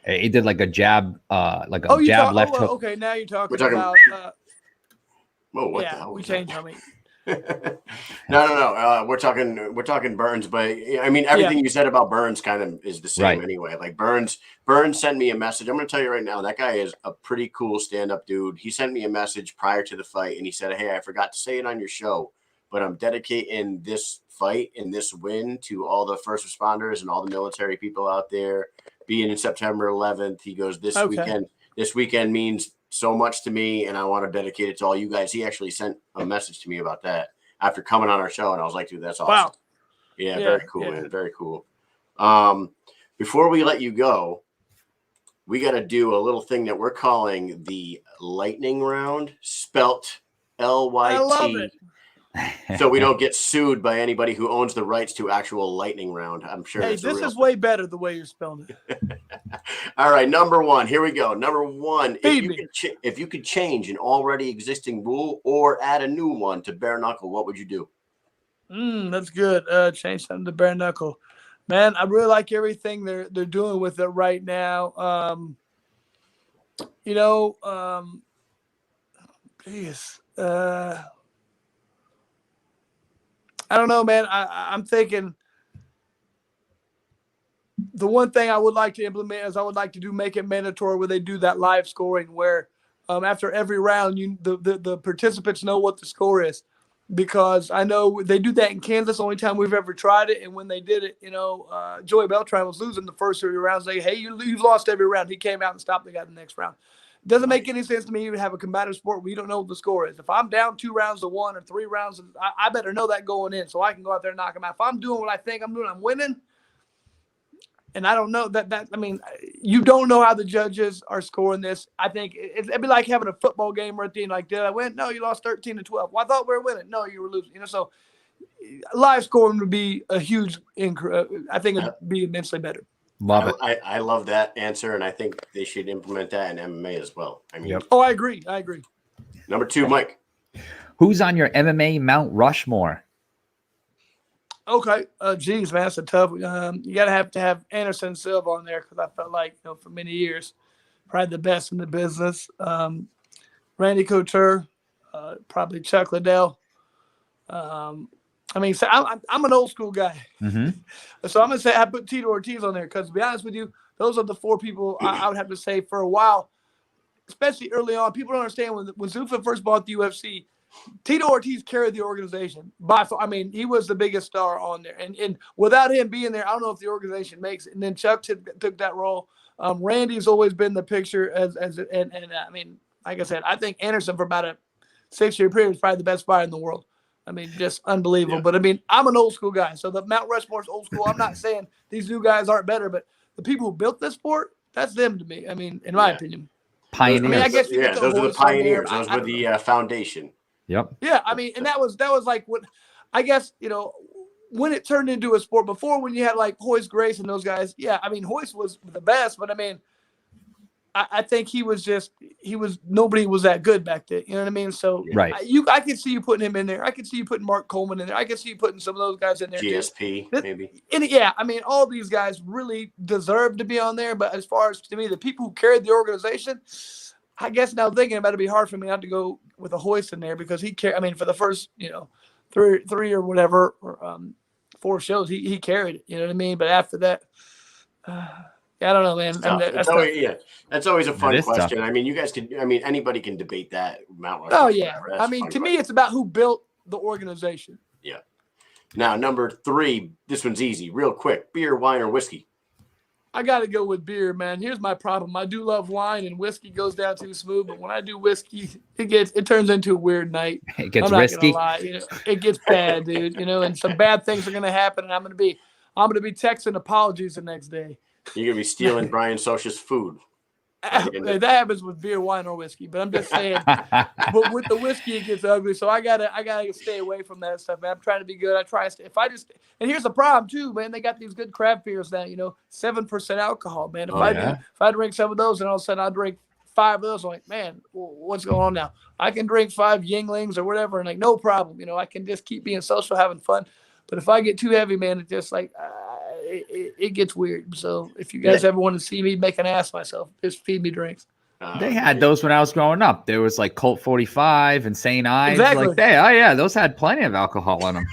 He did like a jab, jab left hook. Okay, now you're talking about. Whoa, what the hell? We changed on me. No. We're talking Burns, but I mean everything you said about Burns kind of is the same anyway. Like Burns sent me a message. I'm going to tell you right now, that guy is a pretty cool stand-up dude. He sent me a message prior to the fight, and he said, "Hey, I forgot to say it on your show, but I'm dedicating this fight and this win to all the first responders and all the military people out there. Being in September 11th, he goes, this weekend means so much to me, and I want to dedicate it to all you guys." He actually sent a message to me about that after coming on our show, and I was like, "Dude, that's awesome." Wow. Yeah, very cool, man. Very cool. Before we let you go, we got to do a little thing that we're calling the lightning round, spelt LYT. I love it. So we don't get sued by anybody who owns the rights to actual lightning round. I'm sure. Hey, this is way better the way you're spelling it. All right, number one. Here we go. Number one. If you could change an already existing rule or add a new one to bare knuckle, what would you do? That's good. Change something to bare knuckle. Man, I really like everything they're doing with it right now. I don't know, man. I'm thinking the one thing I would like to implement is I would like to make it mandatory where they do that live scoring where after every round, the participants know what the score is, because I know they do that in Kansas. Only time we've ever tried it, and when they did it, Joey Beltran was losing the first 3 rounds. They, hey, you've lost every round. He came out and stopped the guy the next round. Doesn't make any sense to me to have a combative sport where you don't know what the score is. If I'm down 2 rounds to 1 or 3 rounds, I better know that going in so I can go out there and knock him out. If I'm doing what I think I'm doing, I'm winning. And I don't know you don't know how the judges are scoring this. I think it'd be like having a football game right there. Like, did I win? No, you lost 13-12. Well, I thought we were winning. No, you were losing. So live scoring would be a huge I think it'd be immensely better. Love it. I love that answer, and I think they should implement that in MMA as well. I mean, Oh, I agree. Number 2, Mike. Who's on your MMA Mount Rushmore? Okay. Geez, man, that's a tough one. You got to have Anderson Silva on there because I felt like, for many years, probably the best in the business. Randy Couture, probably Chuck Liddell. So I'm an old school guy. Mm-hmm. So I'm going to say I put Tito Ortiz on there because, to be honest with you, those are the 4 people I would have to say for a while, especially early on. People don't understand when Zuffa first bought the UFC, Tito Ortiz carried the organization by far. He was the biggest star on there. And without him being there, I don't know if the organization makes it. And then Chuck took that role. Randy's always been the picture like I said, I think Anderson for about a 6-year period is probably the best fighter in the world. Just unbelievable. Yeah. But, I'm an old school guy. So the Mount Rushmore's old school. I'm not saying these new guys aren't better, but the people who built this sport, that's them to me. In my opinion. Pioneers. I guess those are the pioneers. Those were the foundation. Yep. Yeah, and that was like what I guess, when it turned into a sport before, when you had like Hoist Grace and those guys. Yeah, Hoist was the best, but I think nobody was that good back then. You know what I mean? So right. I could see you putting him in there. I could see you putting Mark Coleman in there. I could see you putting some of those guys in there. GSP, maybe. And all these guys really deserve to be on there. But as far as to me, the people who carried the organization, I guess now thinking about it, it'd be hard for me not to go with a Hoist in there because he carried. For the first, three or whatever, or 4 shows, he carried it. You know what I mean? But after that. I don't know, man. That's always a fun question. Tough. You guys can. Anybody can debate that. Mount Rushmore. Oh yeah. To me, it's about who built the organization. Yeah. Now, number 3. This one's easy, real quick. Beer, wine, or whiskey? I got to go with beer, man. Here's my problem. I do love wine, and whiskey goes down too smooth. But when I do whiskey, it turns into a weird night. It gets I'm not risky. gonna lie. It gets bad, dude. And some bad things are gonna happen, and I'm gonna be texting apologies the next day. You're gonna be stealing Brian Soscia's food. That happens with beer, wine, or whiskey. But I'm just saying, but with the whiskey, it gets ugly. So I gotta stay away from that stuff, man. I'm trying to be good. I try to. And here's the problem too, man. They got these good craft beers now. 7% alcohol, man. If I drink some of those, and all of a sudden I drink 5 of those, I'm like, man, what's going on now? I can drink 5 Yinglings or whatever, and like no problem. I can just keep being social, having fun. But if I get too heavy, man, it just like it gets weird. So if you guys ever want to see me make an ass of myself, just feed me drinks. They had those when I was growing up. There was like Colt 45 and St. Ives. Exactly. Like that. Those had plenty of alcohol in them.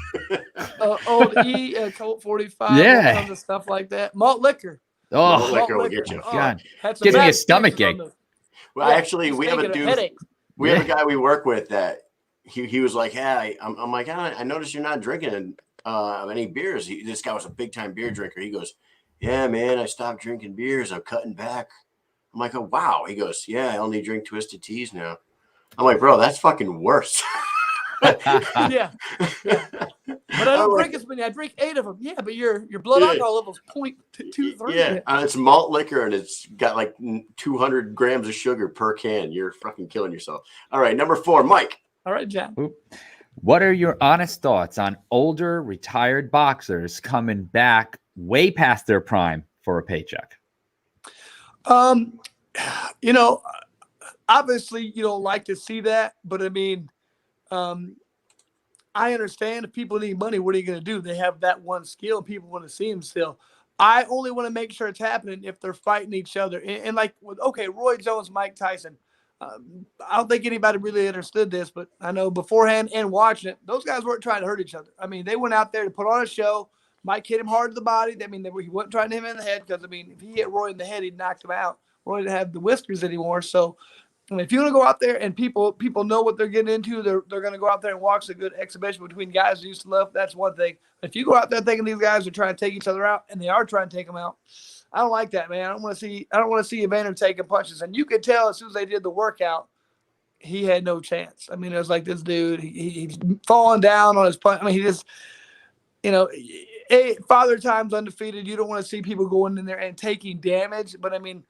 Old E, Colt 45, Yeah. tons of stuff like that. Malt liquor. Oh, Malt liquor will get you. God. Had some Gives me bad a stomach experiences ache. on Well, actually, we have a dude. headache. We have a guy we work with that he was like, hey, I'm like, I noticed you're not drinking any beers. This guy was a big time beer drinker. He goes, yeah, man, I stopped drinking beers. I'm cutting back. I'm like, oh, wow. He goes, yeah, I only drink Twisted Teas now. I'm like, bro, that's fucking worse. Yeah. But I don't drink as many. I drink 8 of them. Yeah, but your blood alcohol level is 0.23. Yeah, it's malt liquor, and it's got like 200 grams of sugar per can. You're fucking killing yourself. All right, number 4, Mike. All right, John. What are your honest thoughts on older retired boxers coming back way past their prime for a paycheck? Obviously you don't like to see that, but I mean, I understand if people need money, what are you going to do? They have that one skill. People want to see them still. I only want to make sure it's happening if they're fighting each other. And like, Roy Jones, Mike Tyson. I don't think anybody really understood this, but I know beforehand and watching it, those guys weren't trying to hurt each other. I mean, they went out there to put on a show. Mike hit him hard to the body. I mean, he wasn't trying to hit him in the head because, I mean, if he hit Roy in the head, he'd knocked him out. Roy didn't have the whiskers anymore. So, I mean, if you want to go out there and people know what they're getting into, they're going to go out there and watch a good exhibition between guys who used to love. That's one thing. If you go out there thinking these guys are trying to take each other out, and they are trying to take them out, I don't like that, man. I don't want to see Evander taking punches. And you could tell as soon as they did the workout, he had no chance. I mean, it was like this dude, he's falling down on his punch. I mean, he just, Father Time's undefeated. You don't want to see people going in there and taking damage. But I mean,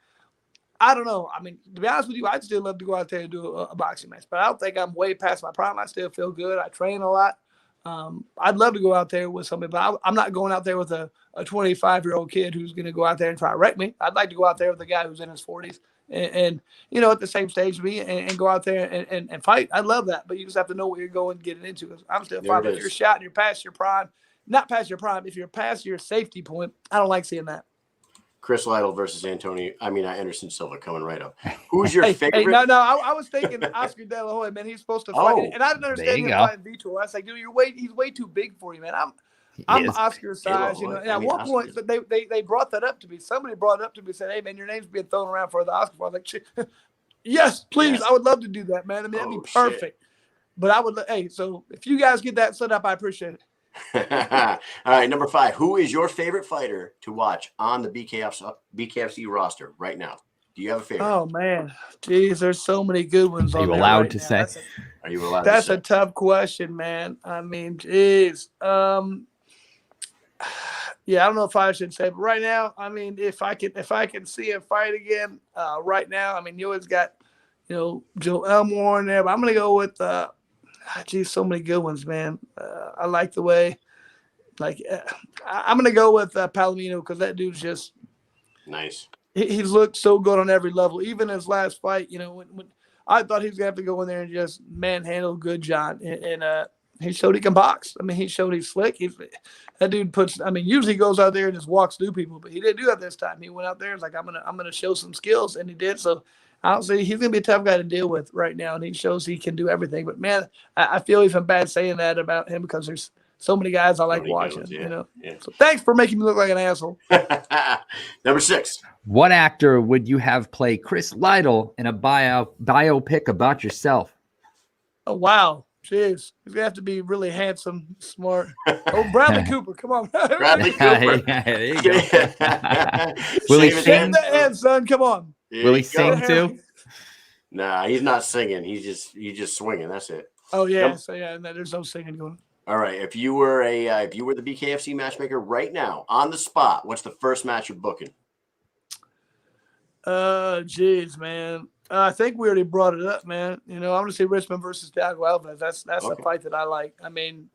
I don't know. I mean, to be honest with you, I'd still love to go out there and do a boxing match. But I don't think I'm way past my prime. I still feel good. I train a lot. I'd love to go out there with somebody, but I'm not going out there with a 25-year-old kid who's going to go out there and try to wreck me. I'd like to go out there with a guy who's in his 40s and at the same stage as me and go out there and fight. I love that, but you just have to know what you're getting into. Because I'm still fine. If you're shot and you're past your prime, not past your prime, if you're past your safety point, I don't like seeing that. Chris Lytle versus Anderson Silva coming right up. Who's your favorite? No, I was thinking Oscar De La Hoya, man. He's supposed to fight. And I didn't understand him fighting Vitor. I was like, dude, he's way too big for you, man. I'm Oscar's size, And at one point, they brought that up to me. Somebody brought it up to me and said, hey, man, your name's being thrown around for the Oscar. I was like, yes, please. Yes. I would love to do that, man. I mean, that'd be perfect. Shit. But I would, so if you guys get that set up, I appreciate it. All right, number 5. Who is your favorite fighter to watch on the BKFC roster right now? Do you have a favorite? Oh man, geez, there's so many good ones. Are you allowed to say? Are you allowed? That's a tough question, man. I mean, geez. Yeah, I don't know if I should say, but right now, I mean, if I can see him fight again, right now, I mean, you always got, Joe Elmore in there, but I'm gonna go with. Geez, so many good ones, man. I like the way, I'm going to go with Palomino because that dude's just nice. He's looked so good on every level. Even his last fight, when I thought he was going to have to go in there and just manhandle good John. And he showed he can box. I mean, he showed he's slick. That dude usually he goes out there and just walks through people, but he didn't do that this time. He went out there and was like, I'm gonna show some skills, and he did. So I don't say he's going to be a tough guy to deal with right now, and he shows he can do everything. But, man, I feel even bad saying that about him because there's so many guys I like watching, Yeah. So thanks for making me look like an asshole. Number 6. What actor would you have play Chris Lytle in a biopic about yourself? Oh, wow. Jeez, he's gonna have to be really handsome, smart. Oh, Bradley Cooper, come on. Bradley Cooper. Yeah, there you go. Will he Save his sing? Shave the head, son. Come on. There Will you he go. sing too? Nah, he's not singing. He's just swinging. That's it. Oh yeah, Nope. so yeah, no, there's no singing going on. All right. If you were the BKFC matchmaker right now on the spot, what's the first match you're booking? Jeez, man. I think we already brought it up, man. You know, I'm gonna say Richmond versus Thiago Alves. That's a fight that I like. I mean,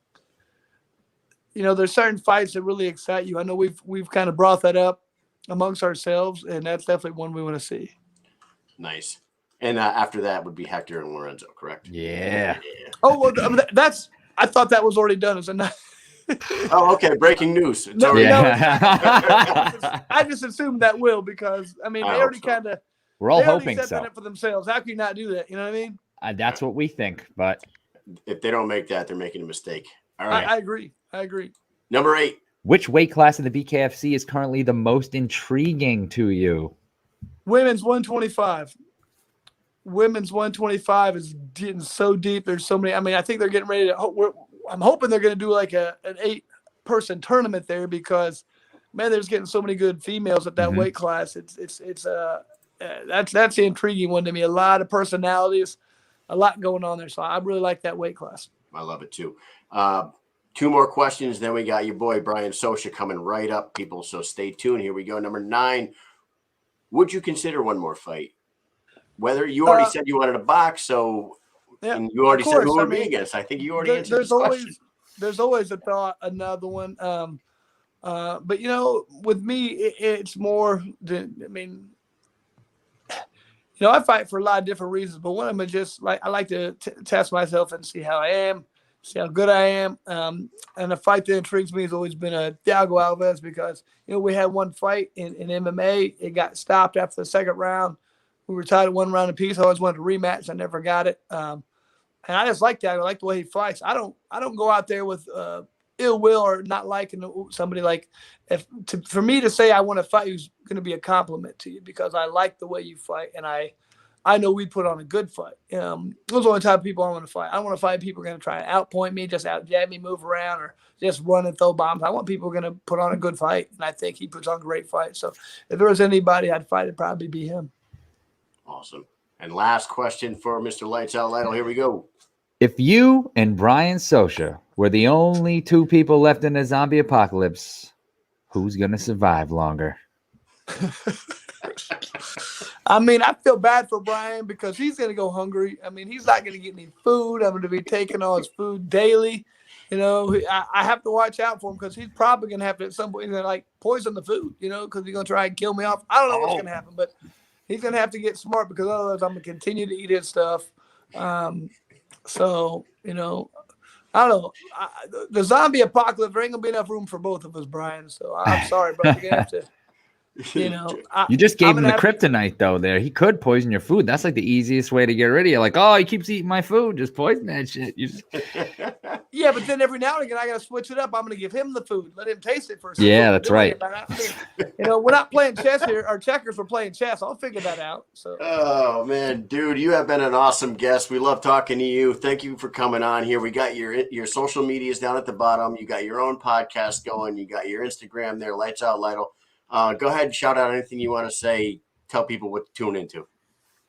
you know, there's certain fights that really excite you. I know we've kind of brought that up amongst ourselves, and that's definitely one we want to see. Nice. And after that would be Hector and Lorenzo, correct? Yeah. Oh well, that's. I thought that was already done. Is it not? Oh, okay. Breaking news. It's No, already Yeah. I just assumed that will because I mean I they hope already so. kind of We're all hoping set so. it for themselves. How can you not do that? You know what I mean? That's what we think, but If they don't make that, they're making a mistake. All right. I agree. Number 8. which weight class in the BKFC is currently the most intriguing to you? Women's 125. Women's 125 is getting so deep. There's so many. I mean, I think they're getting ready to. I'm hoping they're going to do like an 8-person tournament there because, man, there's getting so many good females at that weight class. It's that's the intriguing one to me. A lot of personalities, a lot going on there. So I really like that weight class. I love it too. 2 more questions. Then we got your boy Brian Soscia coming right up, people. So stay tuned. Here we go. Number 9. Would you consider one more fight? Whether you already said you wanted a box, so and you already said who would be against. I think you already answered this question. There's always a thought, another one. But you know, with me, it's more. I mean, you know, I fight for a lot of different reasons, but one of them is just like I like to test myself and see how I am, see how good I am. And a fight that intrigues me has always been a Thiago Alves because you know we had one fight in MMA. It got stopped after the second round. We were tied at 1 round apiece. I always wanted to rematch. I never got it. And I just like that. I like the way he fights. I don't go out there with ill will or not liking somebody. Like for me to say I want to fight who's going to be a compliment to you because I like the way you fight and I know we put on a good fight. Those are the only type of people I want to fight. I don't want to fight people who are going to try and outpoint me, just out jab me, move around, or just run and throw bombs. I want people who are going to put on a good fight, and I think he puts on great fights. So if there was anybody I'd fight, it'd probably be him. Awesome. And last question for Mr. Lights Out Lytle. Here we go. If you and Brian Soscia were the only 2 people left in the zombie apocalypse, who's going to survive longer? I mean, I feel bad for Brian because he's going to go hungry. I mean, he's not going to get any food. I'm going to be taking all his food daily. You know, I have to watch out for him because he's probably going to have to at some point like poison the food, you know, because he's going to try and kill me off. I don't know what's going to happen, but he's going to have to get smart because otherwise I'm going to continue to eat his stuff. So, you know, I don't know. The zombie apocalypse, there ain't going to be enough room for both of us, Brian. So I'm sorry, but you're going to have to, you know. You just gave him the kryptonite, though, there. He could poison your food. That's like the easiest way to get rid of you. Like, oh, he keeps eating my food. Just poison that shit. Yeah, but then every now and again, I got to switch it up. I'm going to give him the food. Let him taste it first. Yeah, that's right. You know, we're not playing chess here. Our checkers, we're playing chess. I'll figure that out. So. Oh, man. Dude, you have been an awesome guest. We love talking to you. Thank you for coming on here. We got your social medias down at the bottom. You got your own podcast going. You got your Instagram there, Lights Out Lytle. Go ahead and shout out anything you want to say. Tell people what to tune into.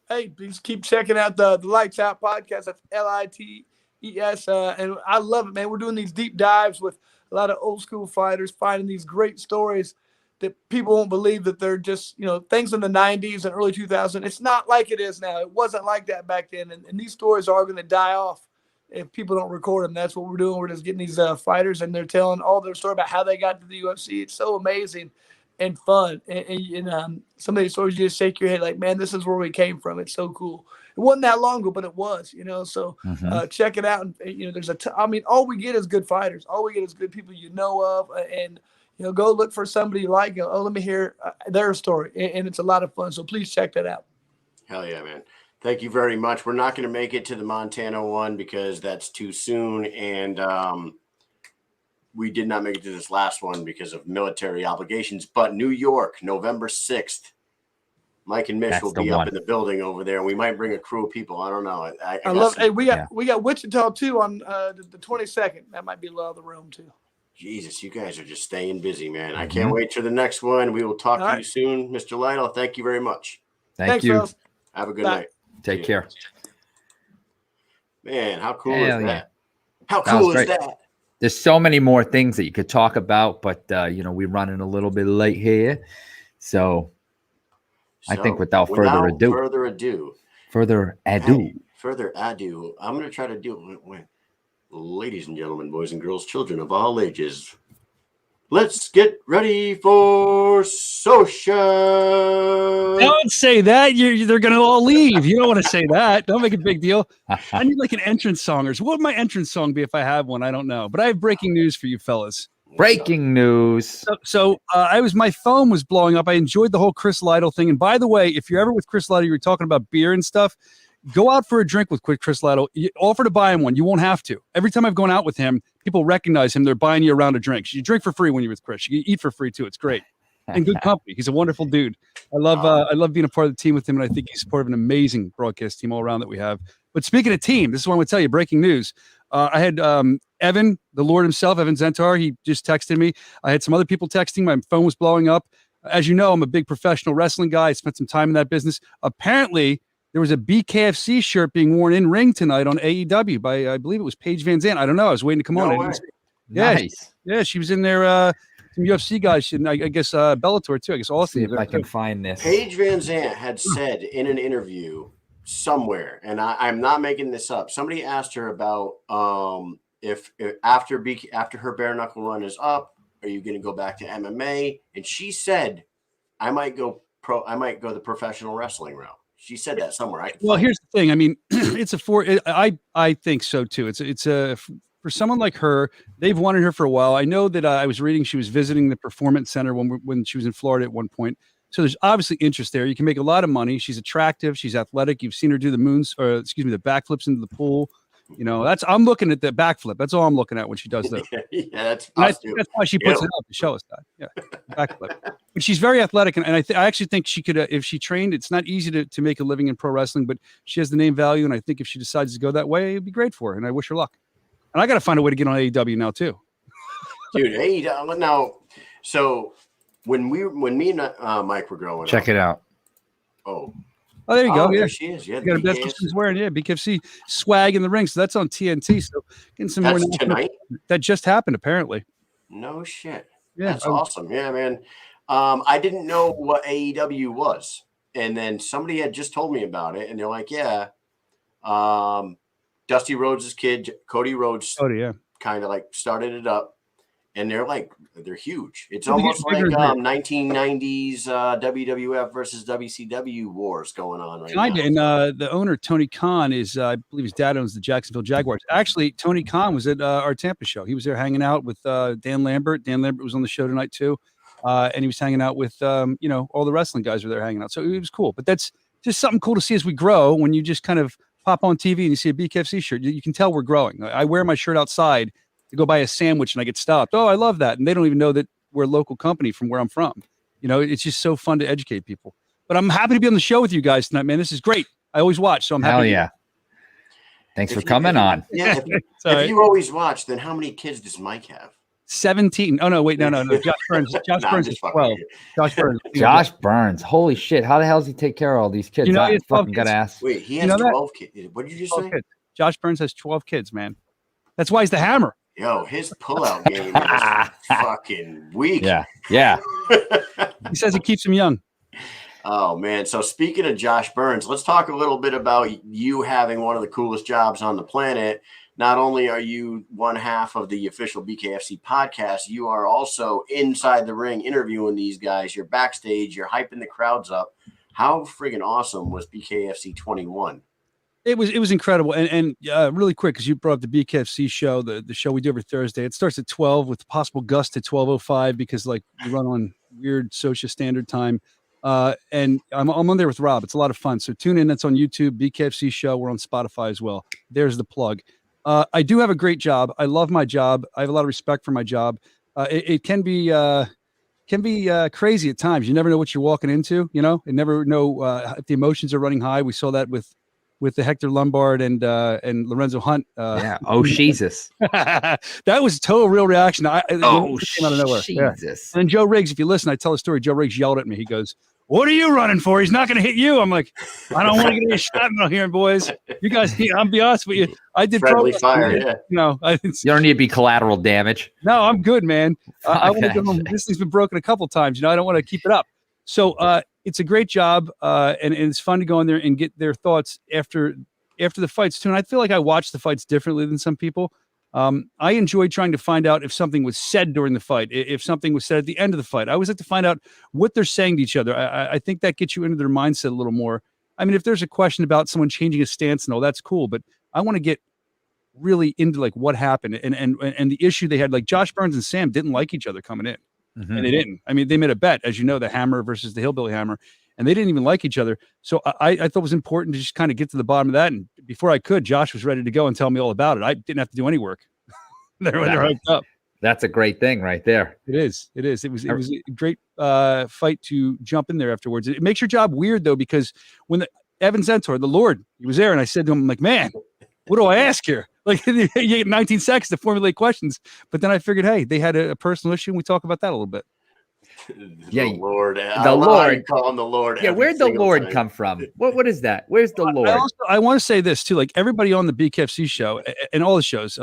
Hey, please keep checking out the Lights Out podcast. That's LITES. And I love it, man. We're doing these deep dives with a lot of old school fighters, finding these great stories that people won't believe that they're just, you know, things in the 90s and early 2000s. It's not like it is now. It wasn't like that back then. And these stories are going to die off if people don't record them. That's what we're doing. We're just getting these fighters, and they're telling all their story about how they got to the UFC. It's so amazing and fun. And some of these stories, you just shake your head like, man, this is where we came from. It's so cool. It wasn't that long ago, but it was, you know. So check it out. And, you know, I mean, all we get is good fighters. All we get is good people you know of. And, you know, go look for somebody you like. Oh, let me hear their story. And it's a lot of fun. So please check that out. Hell yeah, man. Thank you very much. We're not going to make it to the Montana one because that's too soon. And we did not make it to this last one because of military obligations. But New York, November 6th, Mike and Mish That's will the be one. up in the building over there. We might bring a crew of people. I don't know. I love. Hey, we got Wichita too on the 22nd. That might be a lot of the room too. Jesus, you guys are just staying busy, man. I can't wait for the next one. We will talk to you soon, Mr. Lytle. Thank you very much. Thanks, you. Fellas. Have a good night. Take care. Man, how cool is that? Yeah. How cool is that? There's so many more things that you could talk about, but we're running a little bit late here. So I think without further ado, I'm going to try to do it. Ladies and gentlemen, boys and girls, children of all ages, let's get ready for Soscia. Don't say that. They're going to all leave. You don't want to say that. Don't make a big deal. I need like an entrance song. Or what would my entrance song be if I have one? I don't know. But I have breaking news for you fellas. Breaking news. So my phone was blowing up. I enjoyed the whole Chris Lytle thing. And by the way, if you're ever with Chris Lytle, you're talking about beer and stuff, go out for a drink with Chris Lytle. You offer to buy him one. You won't have to. Every time I've gone out with him, people recognize him. They're buying you a round of drinks. You drink for free when you're with Chris. You eat for free too. It's great. And good company. He's a wonderful dude. I love being a part of the team with him, and I think he's part of an amazing broadcast team all around that we have. But speaking of team, this is what I'm going to tell you. Breaking news. I had Evan, the Lord himself, Evan Zentar. He just texted me. I had some other people texting. My phone was blowing up. As you know, I'm a big professional wrestling guy. I spent some time in that business. Apparently, there was a BKFC shirt being worn in ring tonight on AEW by, I believe it was Paige Van Zandt. I don't know. I was waiting to come on. Yeah, nice. Yeah, she was in there. Some UFC guys, and I guess Bellator too. I guess Austin. See if I can find this. Paige Van Zandt had said in an interview somewhere, and I'm not making this up. Somebody asked her about if after her bare knuckle run is up, are you going to go back to MMA? And she said, I might go the professional wrestling route. She said that somewhere. Well, here's the thing. I mean, I think so too. It's for someone like her, they've wanted her for a while. I know that I was reading she was visiting the Performance Center when she was in Florida at one point. So there's obviously interest there. You can make a lot of money. She's attractive. She's athletic. You've seen her do the the backflips into the pool. I'm looking at the backflip. That's all I'm looking at when she does that. That's why she puts it up to show us that. Yeah, backflip. But she's very athletic, and I actually think she could, if she trained. It's not easy to make a living in pro wrestling, but she has the name value, and I think if she decides to go that way, it'd be great for her. And I wish her luck. And I got to find a way to get on AEW now too. Dude, AEW now. So when me and Mike were growing up, check it out. Oh, there you go. Yeah, there she is. Yeah, that's what she's wearing. Yeah, BKFC swag in the ring. So that's on TNT. So getting some more tonight. That just happened apparently. No shit. Yeah, that's awesome. Yeah, man. I didn't know what AEW was, and then somebody had just told me about it, and they're like, "Yeah, Dusty Rhodes' kid, Cody Rhodes, kind of like started it up." And they're huge. It's almost like 1990s WWF versus WCW wars going on right now. And the owner, Tony Khan, I believe his dad owns the Jacksonville Jaguars. Actually, Tony Khan was at our Tampa show. He was there hanging out with Dan Lambert. Dan Lambert was on the show tonight too. And he was hanging out with, all the wrestling guys were there hanging out. So it was cool. But that's just something cool to see as we grow. When you just kind of pop on TV and you see a BKFC shirt, you can tell we're growing. I wear my shirt outside to go buy a sandwich and I get stopped. Oh, I love that. And they don't even know that we're a local company from where I'm from. It's just so fun to educate people. But I'm happy to be on the show with you guys tonight, man. This is great. I always watch, so I'm happy. Hell yeah. Thanks for coming on. Yeah. If you always watch, then how many kids does Mike have? 17. Oh, no, wait. No. Josh Burns. Josh Burns is 12. Josh Burns. Holy shit. How the hell does he take care of all these kids? He's fucking got ass. Wait, he has 12 kids. What did you just say? Kids. Josh Burns has 12 kids, man. That's why he's the hammer. Yo, his pullout game is fucking weak. Yeah. He says he keeps him young. Oh, man. So speaking of Josh Burns, let's talk a little bit about you having one of the coolest jobs on the planet. Not only are you one half of the official BKFC podcast, you are also inside the ring interviewing these guys. You're backstage. You're hyping the crowds up. How friggin' awesome was BKFC 21? It was incredible. And really quick, because you brought up the BKFC show, the show we do every Thursday. It starts at 12 with possible gust to 12:05 because we run on weird Soscia standard time. And I'm on there with Rob. It's a lot of fun. So tune in. That's on YouTube, BKFC show. We're on Spotify as well. There's the plug. I do have a great job. I love my job. I have a lot of respect for my job. It can be crazy at times. You never know what you're walking into, you know, and never know if the emotions are running high. We saw that with the Hector Lombard and Lorenzo Hunt. Yeah. Oh, Jesus. That was a total real reaction. Came out of nowhere. Yeah. Jesus. And Joe Riggs, if you listen, I tell a story. Joe Riggs yelled at me. He goes, "What are you running for? He's not going to hit you." I'm like, I don't want to get a shot out here, boys. You guys, I'll be honest with you. I did friendly fire. Yeah. No, you don't need to be collateral damage. No, I'm good, man. I want to go home. This thing's been broken a couple times. You know, I don't want to keep it up. So it's a great job, and it's fun to go in there and get their thoughts after the fights too. And I feel like I watch the fights differently than some people. I enjoy trying to find out if something was said during the fight, if something was said at the end of the fight. I always like to find out what they're saying to each other. I think that gets you into their mindset a little more. I mean, if there's a question about someone changing a stance and all, that's cool, but I want to get really into like what happened and the issue they had. Like Josh Burns and Sam didn't like each other coming in, and they didn't. I mean, they made a bet, as you know, the Hammer versus the Hillbilly Hammer, and they didn't even like each other. So I thought it was important to just kind of get to the bottom of that. And before I could, Josh was ready to go and tell me all about it. I didn't have to do any work. They're hyped up. That's a great thing right there. It is. It was a great fight to jump in there afterwards. It makes your job weird though, because when Evan Zentor, the Lord, he was there, and I said to him, I'm like, man, what do I ask here? Like you get 19 seconds to formulate questions. But then I figured, hey, they had a personal issue, and we talk about that a little bit. Yeah, the Lord. The Lord. Call him the Lord. Yeah, where'd the Lord come from? What is that? Where's the Lord? I want to say this too. Like everybody on the BKFC show and all the shows,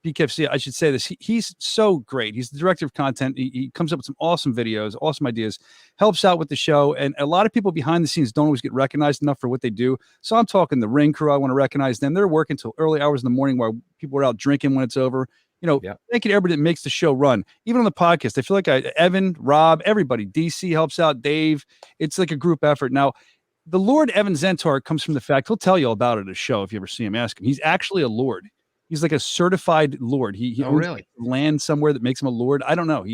BKFC, I should say this. He's so great. He's the director of content. He comes up with some awesome videos, awesome ideas, helps out with the show. And a lot of people behind the scenes don't always get recognized enough for what they do. So I'm talking the ring crew. I want to recognize them. They're working till early hours in the morning while people are out drinking when it's over. You know, thank you to everybody that makes the show run. Even on the podcast, I feel like Evan, Rob, everybody, DC helps out, Dave. It's like a group effort. Now, the Lord Evan Zentor comes from the fact, he'll tell you all about it at a show if you ever see him, ask him. He's actually a Lord. He's like a certified Lord. He owns really land somewhere that makes him a Lord. I don't know.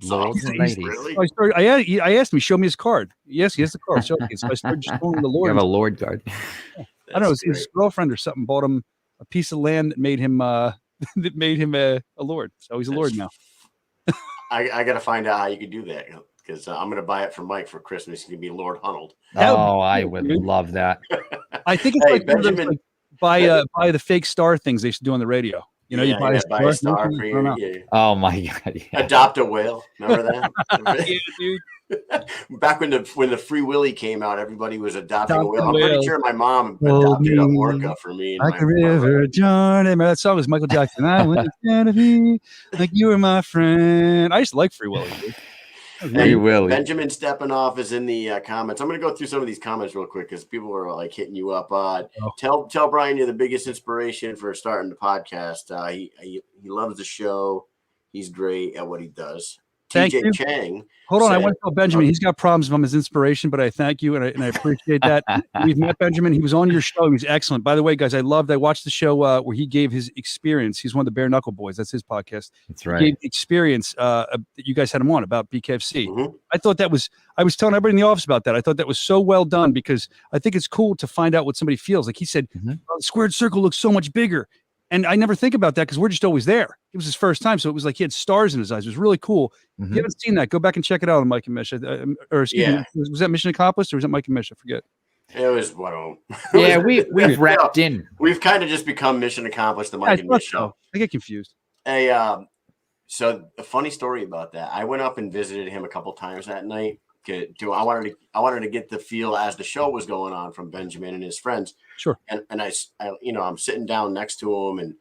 Lords and ladies. Really? I asked him. He showed me his card. Yes, he has the card. So I started just calling him the Lord. You have a Lord card. I don't know. His girlfriend or something bought him a piece of land that made him a Lord. So he's a Lord now. I got to find out how you can do that, because I'm going to buy it for Mike for Christmas. He can be Lord Hunneld. Oh, I would love that. I think it's like Benjamin. Buy the fake star things they used to do on the radio. You know, you buy a star for you. Yeah. Oh my God! Yeah. Adopt a whale. Remember that? Yeah, dude. Back when the Free Willy came out, everybody was adopting a whale. I'm pretty sure my mom adopted a orca for me. Like a river journey. Remember that song was Michael Jackson. I went to be like you were my friend. I used to like Free Willy. Dude. Free Willy. Benjamin Stepanoff is in the comments. I'm going to go through some of these comments real quick because people are like hitting you up. Tell Brian you're the biggest inspiration for starting the podcast. He loves the show. He's great at what he does. TJ Chang. Hold on, I want to tell Benjamin he's got problems if I'm his inspiration, but I thank you and I appreciate that. We've met Benjamin. He was on your show. He was excellent. By the way, guys, I watched the show where he gave his experience. He's one of the Bare Knuckle Boys. That's his podcast. That's right. He gave experience that you guys had him on about BKFC. Mm-hmm. I thought I was telling everybody in the office about that. I thought that was so well done because I think it's cool to find out what somebody feels. Like he said, the squared circle looks so much bigger. And I never think about that because we're just always there. It was his first time. So it was like he had stars in his eyes. It was really cool. If you haven't seen that, go back and check it out on Mike and Mish. Was that Mission Accomplished or was that Mike and Mish? I forget. It was one of them. Yeah, we've wrapped in. We've kind of just become Mission Accomplished, the Mike and Mish show. I get confused. Hey, so a funny story about that. I went up and visited him a couple times that night. I wanted to get the feel as the show was going on from Benjamin and his friends. Sure. And I I'm sitting down next to him and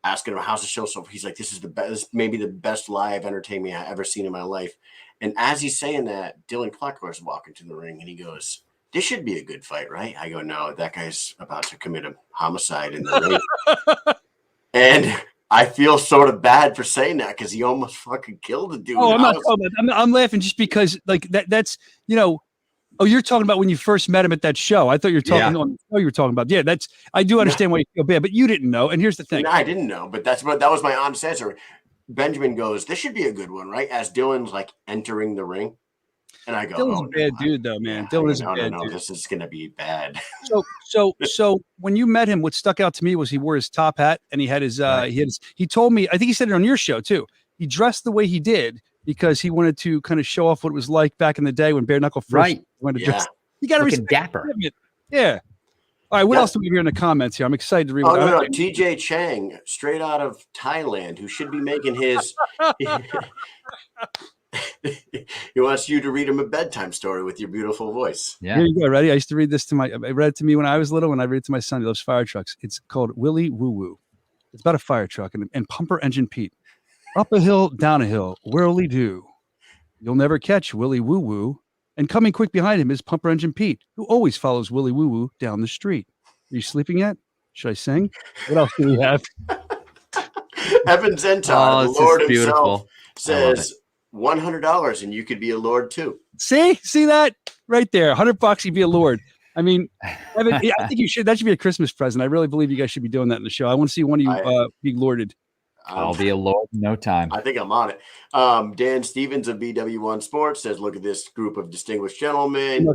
asking him how's the show. So he's like, this is the best, maybe the best live entertainment I've ever seen in my life. And as he's saying that, Dylan Kleckler is walking to the ring and he goes, this should be a good fight, right? I go, no, that guy's about to commit a homicide in the ring. And I feel sort of bad for saying that because he almost fucking killed the dude. Oh, I'm laughing just because like that's Oh, you're talking about when you first met him at that show. I thought you were talking on the show you were talking about. Yeah, I do understand why you feel bad, but you didn't know. And here's the thing. No, I didn't know, but that was my honest answer. Benjamin goes, this should be a good one, right? As Dylan's like entering the ring. And I go, Dylan's a bad dude though, man. Dylan is a bad dude. This is gonna be bad. So when you met him, what stuck out to me was he wore his top hat and he had his he told me, I think he said it on your show too. He dressed the way he did because he wanted to kind of show off what it was like back in the day when bare knuckle first went to dress. You got to looking respect dapper. Yeah. All right, what else do we hear in the comments here? I'm excited to read. Oh, no. TJ Chang, straight out of Thailand, who should be making his. He wants you to read him a bedtime story with your beautiful voice. Yeah. Here you go. Ready? I used to read this I read it to me when I was little, and I read it to my son. He loves fire trucks. It's called Willy Woo Woo. It's about a fire truck and pumper engine Pete. Up a hill, down a hill, whirly do. You'll never catch Willy Woo Woo. And coming quick behind him is Pumper Engine Pete, who always follows Willy Woo Woo down the street. Are you sleeping yet? Should I sing? What else do we have? Evan Zentar, the Lord himself, says $100 and you could be a Lord too. See that right there? $100, you'd be a Lord. I mean, Evan, I think you should. That should be a Christmas present. I really believe you guys should be doing that in the show. I want to see one of you be lorded. I'll be a Lord in no time. I think I'm on it. Dan Stevens of BW1 Sports says, look at this group of distinguished gentlemen.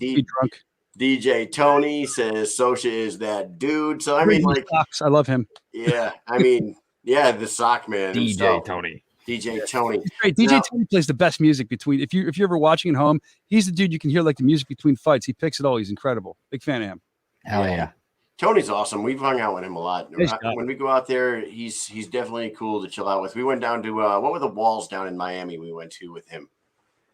DJ Tony says Soscia is that dude. So I mean, like, I love him. Yeah, I mean, the sock man. DJ Tony. Great. DJ Tony plays the best music between. If you're ever watching at home, he's the dude you can hear like the music between fights. He picks it all. He's incredible. Big fan of him. Hell yeah. Tony's awesome. We've hung out with him a lot. When we go out there, he's definitely cool to chill out with. We went down to what were the walls down in Miami we went to with him,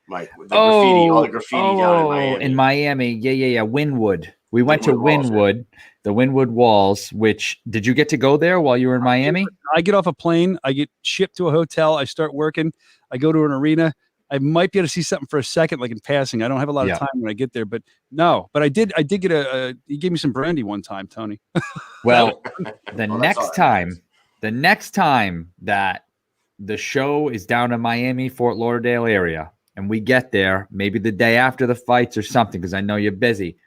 Mike? All the graffiti down in Miami. In Miami, yeah. Wynwood. We went to Wynwood, the Wynwood Walls. Which did you get to go there while you were in Miami? I get off a plane. I get shipped to a hotel. I start working. I go to an arena. I might be able to see something for a second, like in passing. I don't have a lot of time when I get there, but I did get he gave me some brandy one time, Tony. Well, the next time that the show is down in Miami, Fort Lauderdale area, and we get there, maybe the day after the fights or something, because I know you're busy,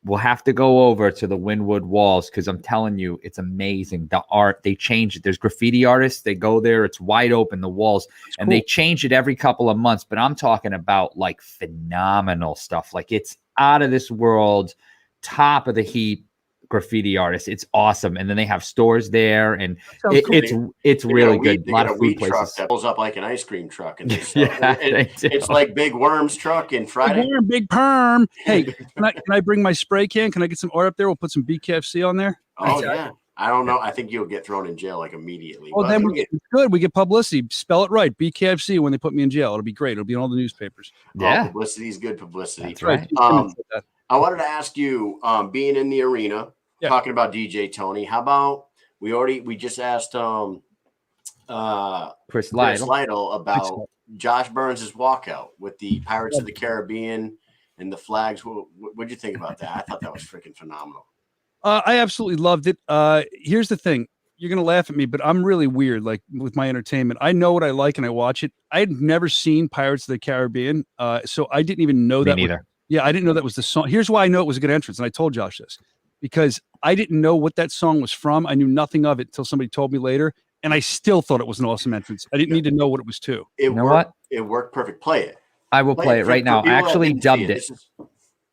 we'll have to go over to the Wynwood Walls because I'm telling you, it's amazing. The art, they change it. There's graffiti artists. They go there. It's wide open, the walls, and they change it every couple of months. But I'm talking about like phenomenal stuff. Like it's out of this world, top of the heap graffiti artists. It's awesome. And then they have stores there, and it's really good. A lot of food places. That pulls up like an ice cream truck, and it's like Big Worm's truck in Friday. Big Perm. Hey, can I bring my spray can? Can I get some art up there? We'll put some BKFC on there. Oh yeah. I don't know. I think you'll get thrown in jail like immediately. Well, then it's good. We get publicity. Spell it right. BKFC when they put me in jail. It'll be great. It'll be in all the newspapers. Yeah, publicity is good publicity. That's right. I wanted to ask you, being in the arena, talking about DJ Tony. How about we just asked Chris Lytle about Josh Burns' walkout with the Pirates of the Caribbean and the flags. What'd you think about that? I thought that was freaking phenomenal. I absolutely loved it. Here's the thing. You're going to laugh at me, but I'm really weird, like with my entertainment. I know what I like and I watch it. I had never seen Pirates of the Caribbean, so I didn't even know that. Me neither. I didn't know that was the song. Here's why I know it was a good entrance, and I told Josh this. Because I didn't know what that song was from. I knew nothing of it until somebody told me later, and I still thought it was an awesome entrance. I didn't need to know what it was to. You know what? It worked perfect. Play it. I will play it right now. I actually dubbed it.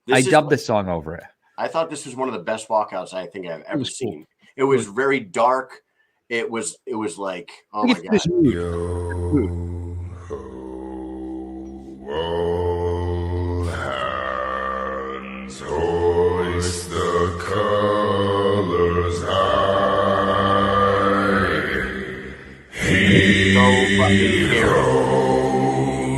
I dubbed the song over it. I thought this was one of the best walkouts I think I've ever seen. It was very dark. It was like, oh my God. All hands hoist the colors high. Hero,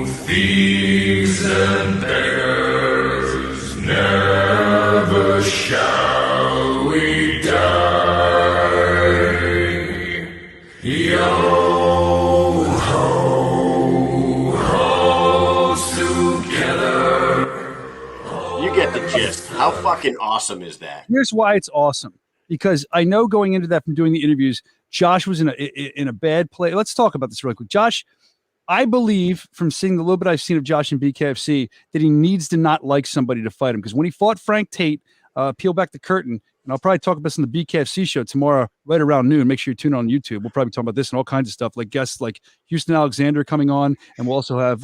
thieves and beggars, never shall we die. Yo ho, ho together. You get the gist. How fucking awesome is that? Here's why it's awesome. Because I know going into that from doing the interviews, Josh was in a bad place. Let's talk about this real quick. Josh, I believe from seeing the little bit I've seen of Josh in BKFC that he needs to not like somebody to fight him. Because when he fought Frank Tate, peel back the curtain, and I'll probably talk about this on the BKFC show tomorrow, right around noon. Make sure you tune on YouTube. We'll probably talk about this and all kinds of stuff, like guests like Houston Alexander coming on, and we'll also have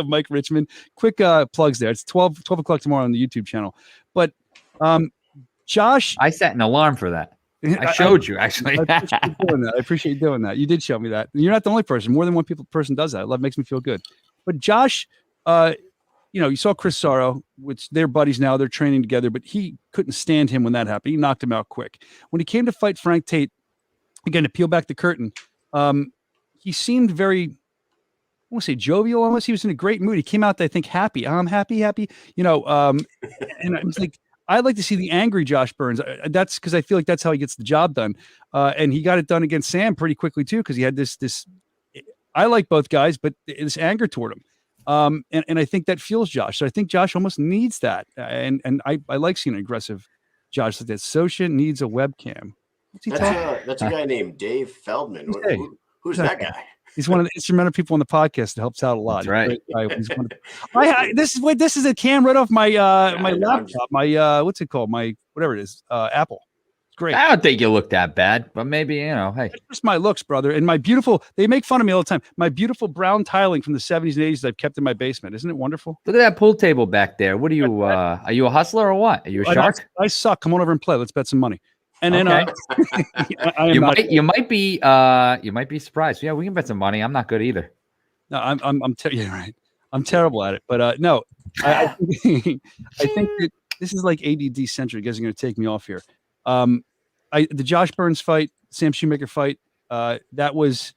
Mike Richmond. Quick plugs there. It's 12 o'clock tomorrow on the YouTube channel. But Josh, I set an alarm for that. I showed you actually. I appreciate you doing that. I appreciate you doing that. You did show me that. And you're not the only person. More than one person does that. That makes me feel good. But Josh, you saw Chris Sorrow, which they're buddies now. They're training together, but he couldn't stand him when that happened. He knocked him out quick. When he came to fight Frank Tate, again, to peel back the curtain, he seemed very, I want to say jovial almost. He was in a great mood. He came out, I think, happy. I'm happy. And I was like, I'd like to see the angry Josh Burns. That's because I feel like that's how he gets the job done. And he got it done against Sam pretty quickly too, because he had this. I like both guys, but this anger toward him. And I think that fuels Josh. So I think Josh almost needs that. And I like seeing an aggressive Josh like that. Soscia needs a webcam. That's a guy named Dave Feldman. Who's that guy? He's one of the instrumental people on the podcast that helps out a lot. That's right. This is a cam right off my my laptop. My what's it called? My whatever it is, Apple. It's great. I don't think you look that bad, but maybe hey. It's just my looks, brother, and my beautiful. They make fun of me all the time. My beautiful brown tiling from the 70s and 80s that I've kept in my basement. Isn't it wonderful? Look at that pool table back there. What are you? Are you a hustler or what? Are you a shark? I suck. Come on over and play. Let's bet some money. And then you might be surprised. Yeah, we can bet some money. I'm not good either. No, yeah, right. I'm terrible at it. But no, I think that this is like ADD centric. You guys are going to take me off here. The Josh Burns fight, Sam Shoemaker fight, that was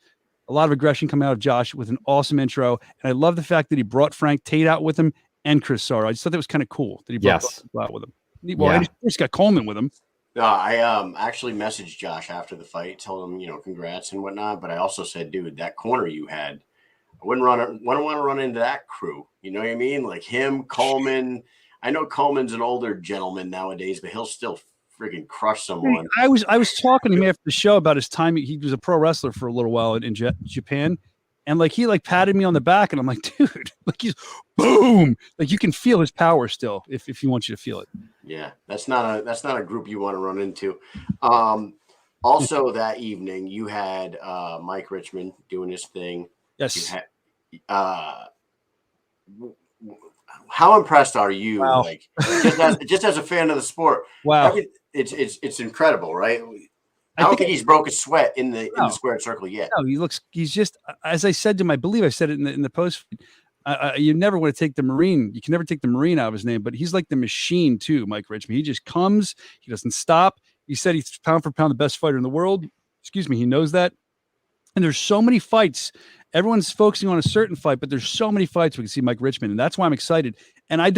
a lot of aggression coming out of Josh with an awesome intro. And I love the fact that he brought Frank Tate out with him and Chris Sorrow. I just thought that was kind of cool that he brought both people out with him. Well, he just got Coleman with him. No, I actually messaged Josh after the fight, told him, congrats and whatnot. But I also said, dude, that corner you had, I wouldn't want to run into that crew. You know what I mean? Like him, Coleman. I know Coleman's an older gentleman nowadays, but he'll still freaking crush someone. I was talking to him after the show about his time. He was a pro wrestler for a little while in Japan. And he patted me on the back, and I'm like, dude, he's boom. You can feel his power still if he wants you to feel it. Yeah, that's not a group you want to run into. Also that evening you had Mike Richmond doing his thing. Yes. You had, how impressed are you? Wow. Just as a fan of the sport. Wow. It's incredible, right? I don't think he's broke a sweat in the squared circle yet. No, he's just, as I said to him, I believe I said it in the post. You never want to take the Marine. You can never take the Marine out of his name, but he's like the machine too, Mike Richmond. He just comes. He doesn't stop. He said he's pound for pound the best fighter in the world. Excuse me. He knows that. And there's so many fights. Everyone's focusing on a certain fight, but there's so many fights we can see Mike Richmond. And that's why I'm excited. And I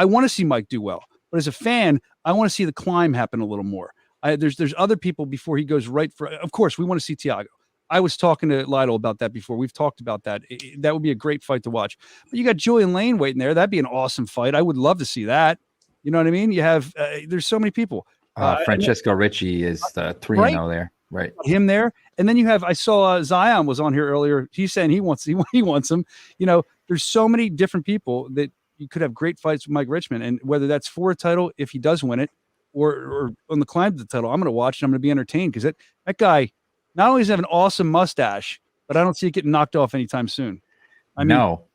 want to see Mike do well, but as a fan, I want to see the climb happen a little more. There's other people before he goes right for, of course, we want to see Thiago. I was talking to Lytle about that before. We've talked about that. That would be a great fight to watch. But you got Julian Lane waiting there. That'd be an awesome fight. I would love to see that. You know what I mean? You have, there's so many people. Francesco Ricci is 3-0 there. Right. Him there. And then you have, I saw Zion was on here earlier. He's saying he wants him. There's so many different people that you could have great fights with Mike Richmond. And whether that's for a title, if he does win it, or on the climb to the title, I'm going to watch and I'm going to be entertained because that guy not only does he have an awesome mustache, but I don't see it getting knocked off anytime soon. And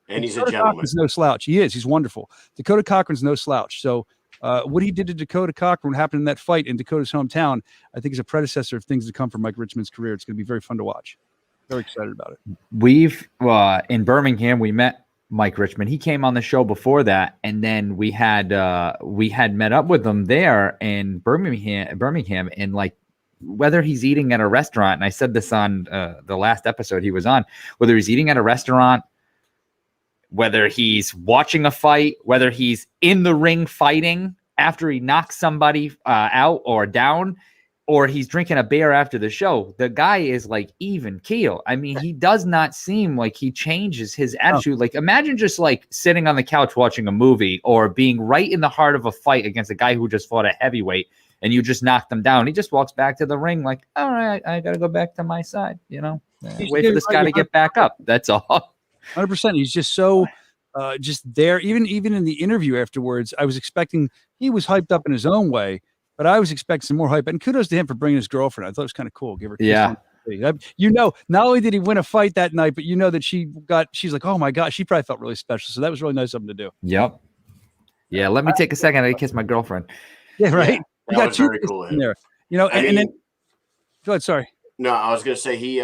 he's a gentleman. He's no slouch. He is. He's wonderful. Dakota Cochran's no slouch. So what he did to Dakota Cochran, what happened in that fight in Dakota's hometown, I think is a predecessor of things to come for Mike Richmond's career. It's going to be very fun to watch. Very excited about it. We've in Birmingham, we met Mike Richmond. He came on the show before that, and then we had met up with him there in Birmingham, and whether he's eating at a restaurant, and I said this on the last episode he was on, whether he's eating at a restaurant, whether he's watching a fight, whether he's in the ring fighting after he knocks somebody out or down, or he's drinking a beer after the show, the guy is even keel. I mean, he does not seem like he changes his attitude. Imagine just sitting on the couch watching a movie or being right in the heart of a fight against a guy who just fought a heavyweight and you just knocked him down. He just walks back to the ring all right, I got to go back to my side, wait for this guy to get back up. That's all. 100%. He's just so just there. Even in the interview afterwards, I was expecting, he was hyped up in his own way, but I was expecting some more hype. And kudos to him for bringing his girlfriend. I thought it was kind of cool. Give her yeah. Not only did he win a fight that night, but that she's like, oh my God, she probably felt really special. So that was really nice of him to do. Yep. Yeah. Let me take a second. I kiss my girlfriend. Yeah. Right. Yeah, that was very cool. In there. You know, I and then mean, go ahead. Sorry. no, I was gonna say he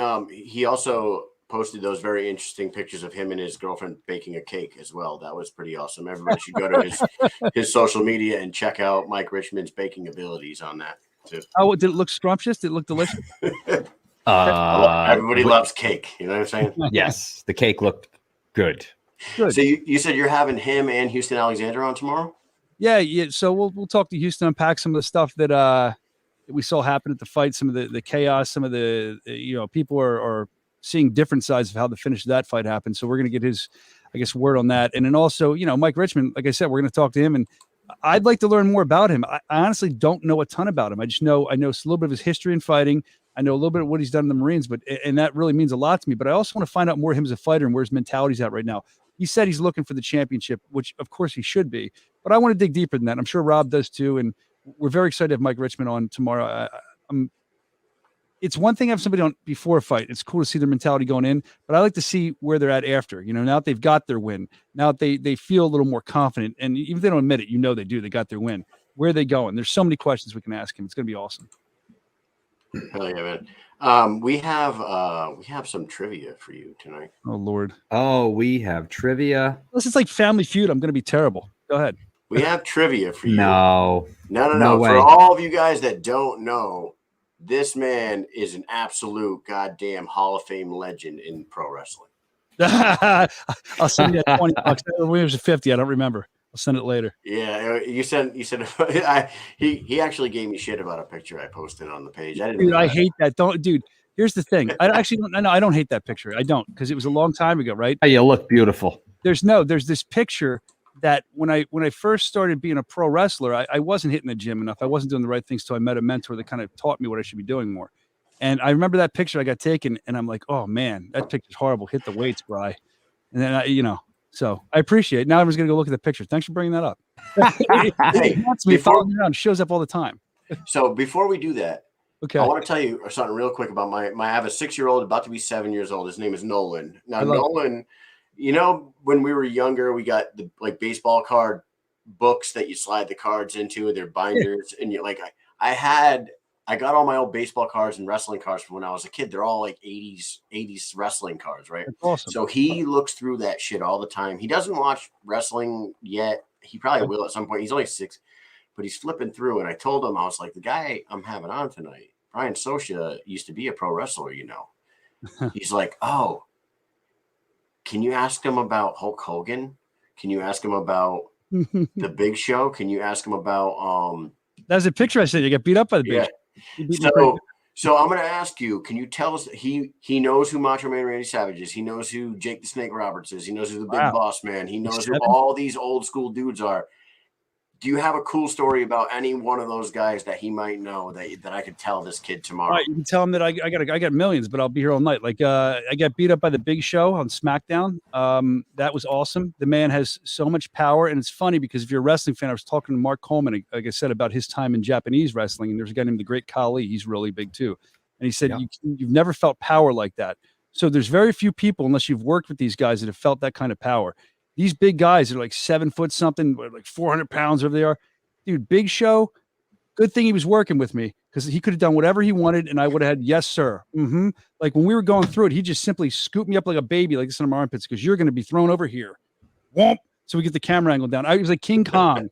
also posted those very interesting pictures of him and his girlfriend baking a cake as well. That was pretty awesome. Everybody should go to his social media and check out Mike Richmond's baking abilities on that too. Oh, did it look scrumptious? Did it look delicious? Everybody loves cake. You know what I'm saying? Yes, the cake looked good. Good. So you said you're having him and Houston Alexander on tomorrow? Yeah. So we'll talk to Houston, unpack some of the stuff that we saw happen at the fight, some of the chaos, some of the people are seeing different sides of how the finish of that fight happened. So we're going to get his, I guess, word on that. And then also, Mike Richmond, like I said, we're going to talk to him, and I'd like to learn more about him. I honestly don't know a ton about him. I know a little bit of his history in fighting. I know a little bit of what he's done in the Marines, and that really means a lot to me. But I also want to find out more of him as a fighter and where his mentality's at right now. He said he's looking for the championship, which of course he should be. But I want to dig deeper than that. I'm sure Rob does too. And we're very excited to have Mike Richmond on tomorrow. It's one thing to have somebody on before a fight. It's cool to see their mentality going in, but I like to see where they're at after. Now that they've got their win, now that they feel a little more confident, and even if they don't admit it, they do. They got their win. Where are they going? There's so many questions we can ask him. It's going to be awesome. Hell yeah, man. We have some trivia for you tonight. Oh Lord. Oh, we have trivia. This is like Family Feud. I'm going to be terrible. Go ahead. We have trivia for you. No way. For all of you guys that don't know, this man is an absolute goddamn Hall of Fame legend in pro wrestling. I'll send you that $20. It was 50. I don't remember. I'll send it later. Yeah, you said he actually gave me shit about a picture I posted on the page. I hate that. Dude. Here's the thing. I actually don't. No, I don't hate that picture. I don't, because it was a long time ago, right? Oh, you look beautiful. There's this picture that when I first started being a pro wrestler, I wasn't hitting the gym enough. I wasn't doing the right things till I met a mentor that kind of taught me what I should be doing more. And I remember that picture I got taken, and I'm like, oh man, that picture's horrible. Hit the weights, Bri. And then so I appreciate it. Now everyone's gonna go look at the picture. Thanks for bringing that up. It wants me, follows me around, shows up all the time. So before we do that, okay, I want to tell you something real quick about my I have a 6-year-old about to be 7 years old. His name is Nolan. Now Nolan, when we were younger, we got the baseball card books that you slide the cards into, their binders, and you're like, I got all my old baseball cards and wrestling cards from when I was a kid. They're all like 80s wrestling cards, right? That's awesome. So he looks through that shit all the time. He doesn't watch wrestling yet. He probably will at some point. He's only 6, but he's flipping through. And I told him, I was like, the guy I'm having on tonight, Brian Soscia, used to be a pro wrestler, He's like, oh, can you ask him about Hulk Hogan? Can you ask him about the Big Show? Can you ask him about That's a picture I said. You got beat up by the Big Show. So I'm going to ask you, can you tell us, he knows who Macho Man Randy Savage is. He knows who Jake the Snake Roberts is. He knows who the Big Boss Man. He knows who all these old school dudes are. Do you have a cool story about any one of those guys that he might know that I could tell this kid tomorrow? All right, you can tell him that I got millions, but I'll be here all night. Like I got beat up by the Big Show on SmackDown. That was awesome. The man has so much power, and it's funny because if you're a wrestling fan, I was talking to Mark Coleman, like I said, about his time in Japanese wrestling, and there's a guy named the Great Khali. He's really big too, and he said you've never felt power like that. So there's very few people, unless you've worked with these guys, that have felt that kind of power. These big guys are like 7 foot something, like 400 pounds, whatever they are. Dude, Big Show, good thing he was working with me, because he could have done whatever he wanted, and I would have had, yes, sir. Like when we were going through it, he just simply scooped me up like a baby, like this in my armpits, because you're going to be thrown over here. Womp. So we get the camera angle down. I was like King Kong.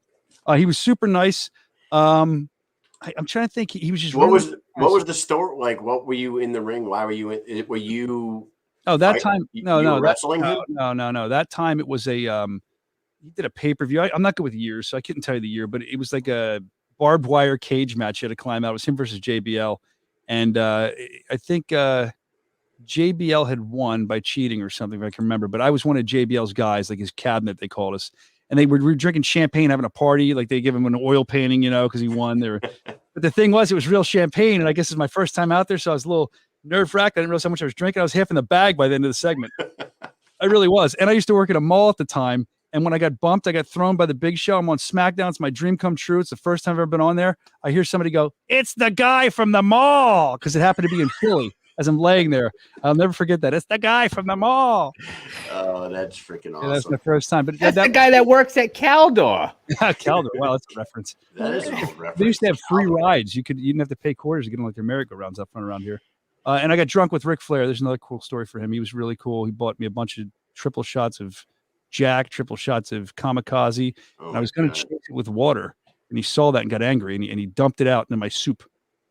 He was super nice. I'm trying to think. He was just what was the story like? What were you in the ring? Why were you in? Were you? Oh, that time. No, wrestling. No. That time it was a. He did a pay-per-view. I'm not good with years, so I couldn't tell you the year, but it was like a barbed wire cage match. You had to climb out. It was him versus JBL, and I think JBL had won by cheating or something, if I can remember. But I was one of JBL's guys, like his cabinet, they called us, and we were drinking champagne, having a party. Like they give him an oil painting, because he won. But the thing was, it was real champagne, and I guess it's my first time out there, so I was a little nerve-wracked. I didn't realize how much I was drinking. I was half in the bag by the end of the segment. I really was, and I used to work at a mall at the time. And when I got bumped, I got thrown by the Big Show. I'm on SmackDown. It's my dream come true. It's the first time I've ever been on there. I hear somebody go, "It's the guy from the mall," because it happened to be in Philly. as I'm laying there. I'll never forget that. It's the guy from the mall. Oh, that's freaking awesome. Yeah, that's my first time. But That's the guy that works at Caldor. Calder. Wow, that's a reference. That is an old reference. They used to have free Caldor. rides. You didn't have to pay quarters to get on like their merry-go-rounds up front around here. And I got drunk with Ric Flair. There's another cool story for him. He was really cool. He bought me a bunch of triple shots of Jack, triple shots of Kamikaze, and I was going to chase it with water. And he saw that and got angry, and he dumped it out into my soup.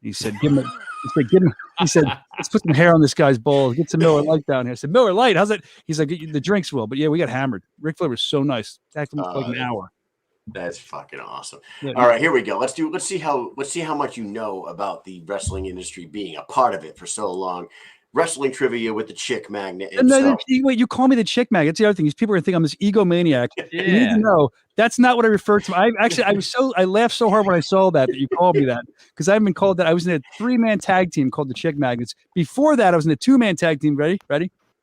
He said, he said, let's put some hair on this guy's balls. Get some Miller Lite down here. I said, Miller Lite, how's it? He's like, the drinks will. But yeah, we got hammered. Ric Flair was so nice. Talked to him for like an hour. That's fucking awesome. Yeah. All right, here we go. Let's see how much you know about the wrestling industry, being a part of it for so long. Wrestling trivia with the chick magnet. Wait, you call me the chick magnet. That's the other thing. These people are going to think I'm this egomaniac. Yeah. You need to know that's not what I refer to. I laughed so hard when I saw that you called me that, because I've been called that. I was in a 3-man tag team called the Chick Magnets. Before that, I was in a 2-man tag team. Ready?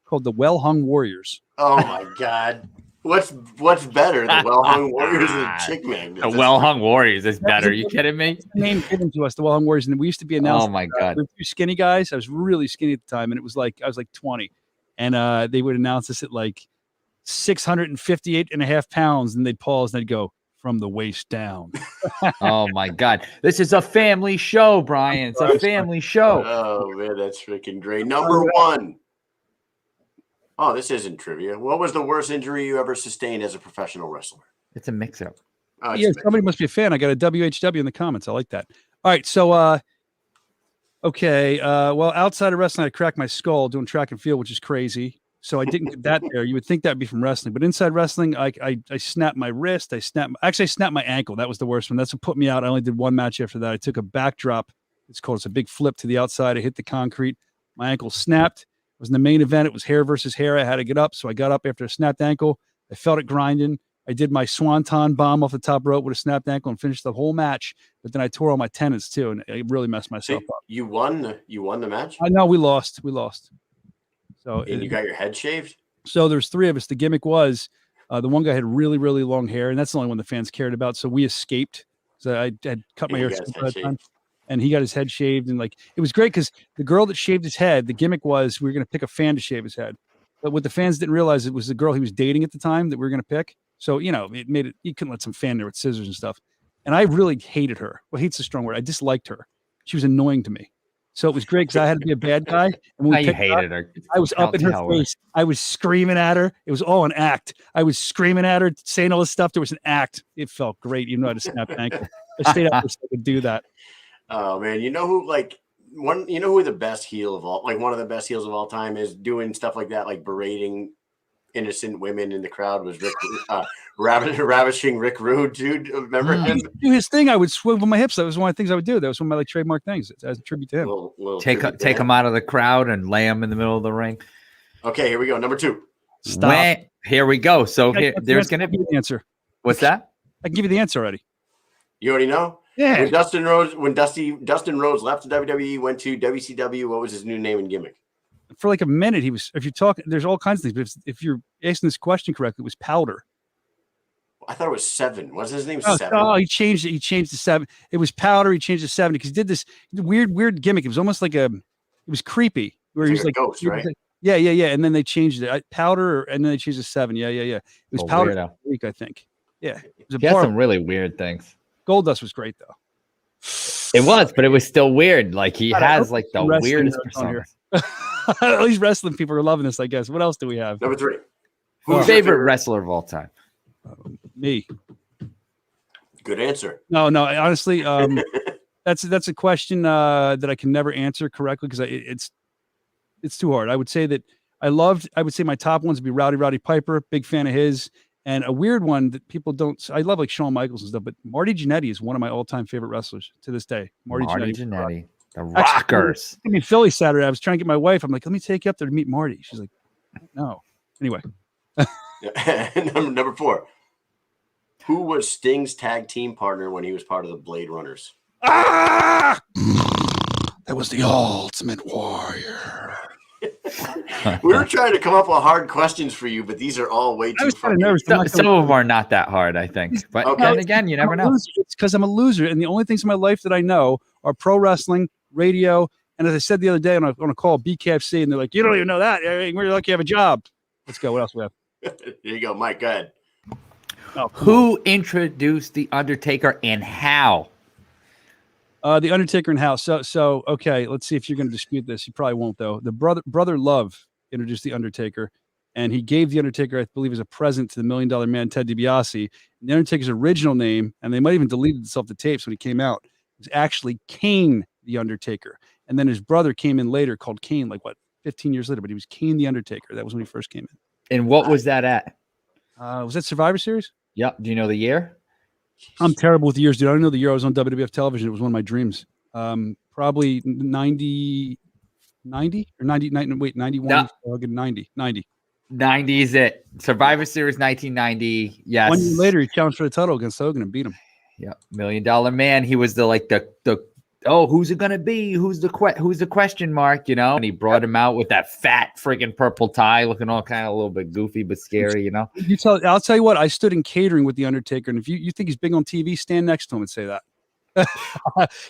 Called the Well Hung Warriors. Oh my God. What's better, the Well Hung Warriors or the Chick Magnets? The Well Hung Warriors is better. Are you kidding me? The name given to us, the Well Hung Warriors, and we used to be announced. Oh my God. We were 2 skinny guys. I was really skinny at the time, and it was like I was like 20, and they would announce us at like 658.5 pounds, and they'd pause and they'd go, from the waist down. Oh my God. This is a family show, Brian. It's a family show. Oh man, that's freaking great. Number 1. Oh, this isn't trivia. What was the worst injury you ever sustained as a professional wrestler? It's a mix-up. Oh, Yeah, somebody must be a fan. I got a WHW in the comments. I like that. All right, so well, outside of wrestling, I cracked my skull doing track and field, which is crazy. So I didn't get that there. You would think that'd be from wrestling, but inside wrestling, I snapped my wrist. I snapped my ankle. That was the worst one. That's what put me out. I only did 1 match after that. I took a backdrop. It's a big flip to the outside. I hit the concrete. My ankle snapped. It was in the main event. It was hair versus hair. I had to get up. So I got up after a snapped ankle. I felt it grinding. I did my swanton bomb off the top rope with a snapped ankle and finished the whole match. But then I tore all my tendons too, and it really messed myself up. You won the match? I know we lost. So and you got your head shaved? So there's 3 of us. The gimmick was the one guy had really, really long hair, and that's the only one the fans cared about. So we escaped. So I had cut my hair short, and he got his head shaved, and like it was great because the girl that shaved his head, the gimmick was we were going to pick a fan to shave his head, but what the fans didn't realize, it was the girl he was dating at the time that we were going to pick. So it made it, you couldn't let some fan there with scissors and stuff. And I really hated her. Well, hate's a strong word. I disliked her. She was annoying to me. So it was great because I had to be a bad guy. And when we hated her. I was up in her face. I was screaming at her. It was all an act. I was screaming at her, saying all this stuff. There was an act. It felt great, even though I had a snap ankle. I stayed up so I could do that. Oh man, you know who the best heel of all, like one of the best heels of all time is doing stuff like that, like berating innocent women in the crowd, was ravishing Rick Rude, dude. Remember him? Do his thing. I would swivel my hips. That was one of the things I would do. That was one of my trademark things as a tribute to him. Little Take him out of the crowd and lay him in the middle of the ring. Okay, here we go. Number 2. Stop. Here we go. So there's going to be the answer. What's that? I can give you the answer already. You already know? Yeah. When Dustin Rhodes left the WWE, went to WCW, what was his new name and gimmick? For like a minute, he was. If you're talking, there's all kinds of things. But if you're asking this question correctly, it was Powder. I thought it was 7. What's his name? 7. Oh, he changed it. He changed to 7. It was Powder. He changed to 7 because he did this weird gimmick. It was almost like it was creepy. Where he was like, ghost, right? Yeah. And then they changed it. Powder, and then they changed to 7. Yeah. It was Powder week, I think. Yeah. He had some really weird things. Goldust was great though. It was, but it was still weird. Like he has like the weirdest persona. At least wrestling people are loving this, I guess. What else do we have? Number 3. Who's your favorite wrestler of all time? Me. Good answer. No. Honestly, that's a question that I can never answer correctly because it's too hard. I would say that I would say my top ones would be Rowdy Piper, big fan of his. And a weird one that people don't, I love like Shawn Michaels and stuff, but Marty Jannetty is one of my all-time favorite wrestlers to this day. Marty Jannetty. The Rockers. In Philly Saturday, I was trying to get my wife. I'm like, let me take you up there to meet Marty. She's like, no. Anyway. Number 4. Who was Sting's tag team partner when he was part of the Blade Runners? That was the Ultimate Warrior. We were trying to come up with hard questions for you, but these are all way too funny. Some of them are not that hard, I think. But then again, you never know. It's because I'm a loser, and the only things in my life that I know are pro wrestling, radio, And as I said the other day on a call, BKFC, and they're like, you don't even know that. We're lucky you have a job. Let's go. What else we have? There you go, Mike. Go ahead. Oh, Who introduced the Undertaker and how? The Undertaker and how. So okay, let's see if you're going to dispute this. You probably won't, though. The brother Love introduced the Undertaker, and he gave the Undertaker, I believe, as a present to the $1 Million Man, Ted DiBiase. And the Undertaker's original name, and they might even deleted this off the tapes when he came out, was actually Kane the Undertaker. And then his brother came in later, called Kane, 15 years later. But he was Kane the Undertaker. That was when he first came in. And what was that at? Was that Survivor Series? Yep. Do you know the year? I'm terrible with the years, dude. I don't know the year I was on WWF television. It was one of my dreams. Probably 90 or 90. Wait, 91. No. 90. 90 is it. Survivor Series 1990. Yes. 1 year later, he challenged for the title against Hogan and beat him. Yeah. $1 Million Man. He was the who's it gonna be? Who's the question mark? And he brought him out with that fat freaking purple tie, looking all kind of a little bit goofy but scary. I'll tell you what. I stood in catering with the Undertaker, and if you think he's big on TV, stand next to him and say that.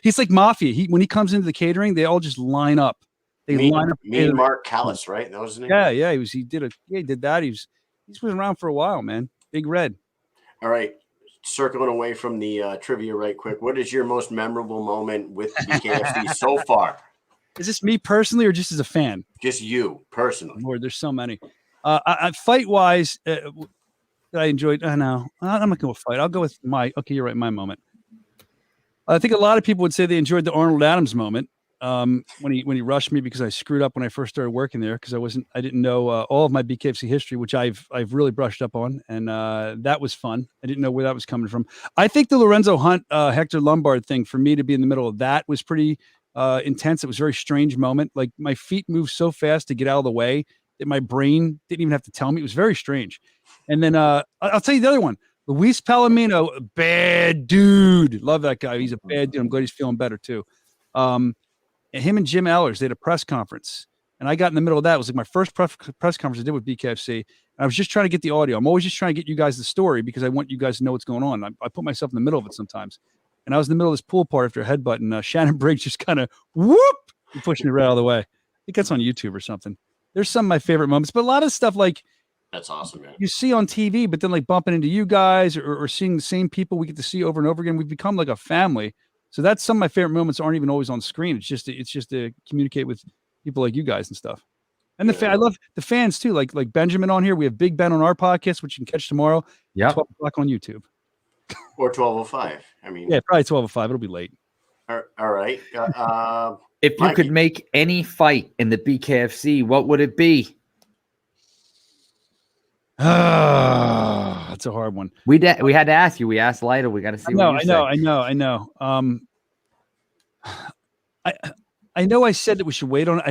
He's like mafia. When he comes into the catering, they all just line up. Line up. Me and Mark Callis, right? That was his name. Yeah. He did that. He's been around for a while, man. Big Red. All right. Circling away from the trivia right quick. What is your most memorable moment with BKFC so far? Is this me personally or just as a fan? Just you personally. Lord, there's so many. Fight wise, that I enjoyed. I know I'm not going to fight. I'll go with you're right. My moment. I think a lot of people would say they enjoyed the Arnold Adams moment. When he rushed me because I screwed up when I first started working there because I didn't know all of my BKFC history, which I've really brushed up on, and that was fun. I didn't know where that was coming from. I think the Lorenzo Hunt Hector Lombard thing, for me to be in the middle of that, was pretty intense. It was a very strange moment. Like, my feet moved so fast to get out of the way that my brain didn't even have to tell me. It was very strange. And then I'll tell you the other one. Luis Palomino, bad dude. Love that guy. He's a bad dude. I'm glad he's feeling better too. Him and Jim Allers, they had a press conference, and I got in the middle of that. It was like my first press conference I did with BKFC. And I was just trying to get the audio. I'm always just trying to get you guys the story because I want you guys to know what's going on. I put myself in the middle of it sometimes. And I was in the middle of this pool part after a headbutt, and Shannon Briggs just kind of whoop, and pushing me right out of the way. I think that's on YouTube or something. There's some of my favorite moments, but a lot of stuff that's awesome, man. You see on TV, but then bumping into you guys or seeing the same people we get to see over and over again. We've become like a family. So that's some of my favorite moments. Aren't even always on screen. It's just to communicate with people like you guys and stuff. And I love the fans too. Like Benjamin on here. We have Big Ben on our podcast, which you can catch tomorrow. Yeah, 12 o'clock on YouTube. Or 12:05. I mean, yeah, probably 12:05. It'll be late. All right. If you could make any fight in the BKFC, what would it be? That's a hard one. We had to ask you. We asked Lytle. We got to see. I know. I know I said that we should wait on it.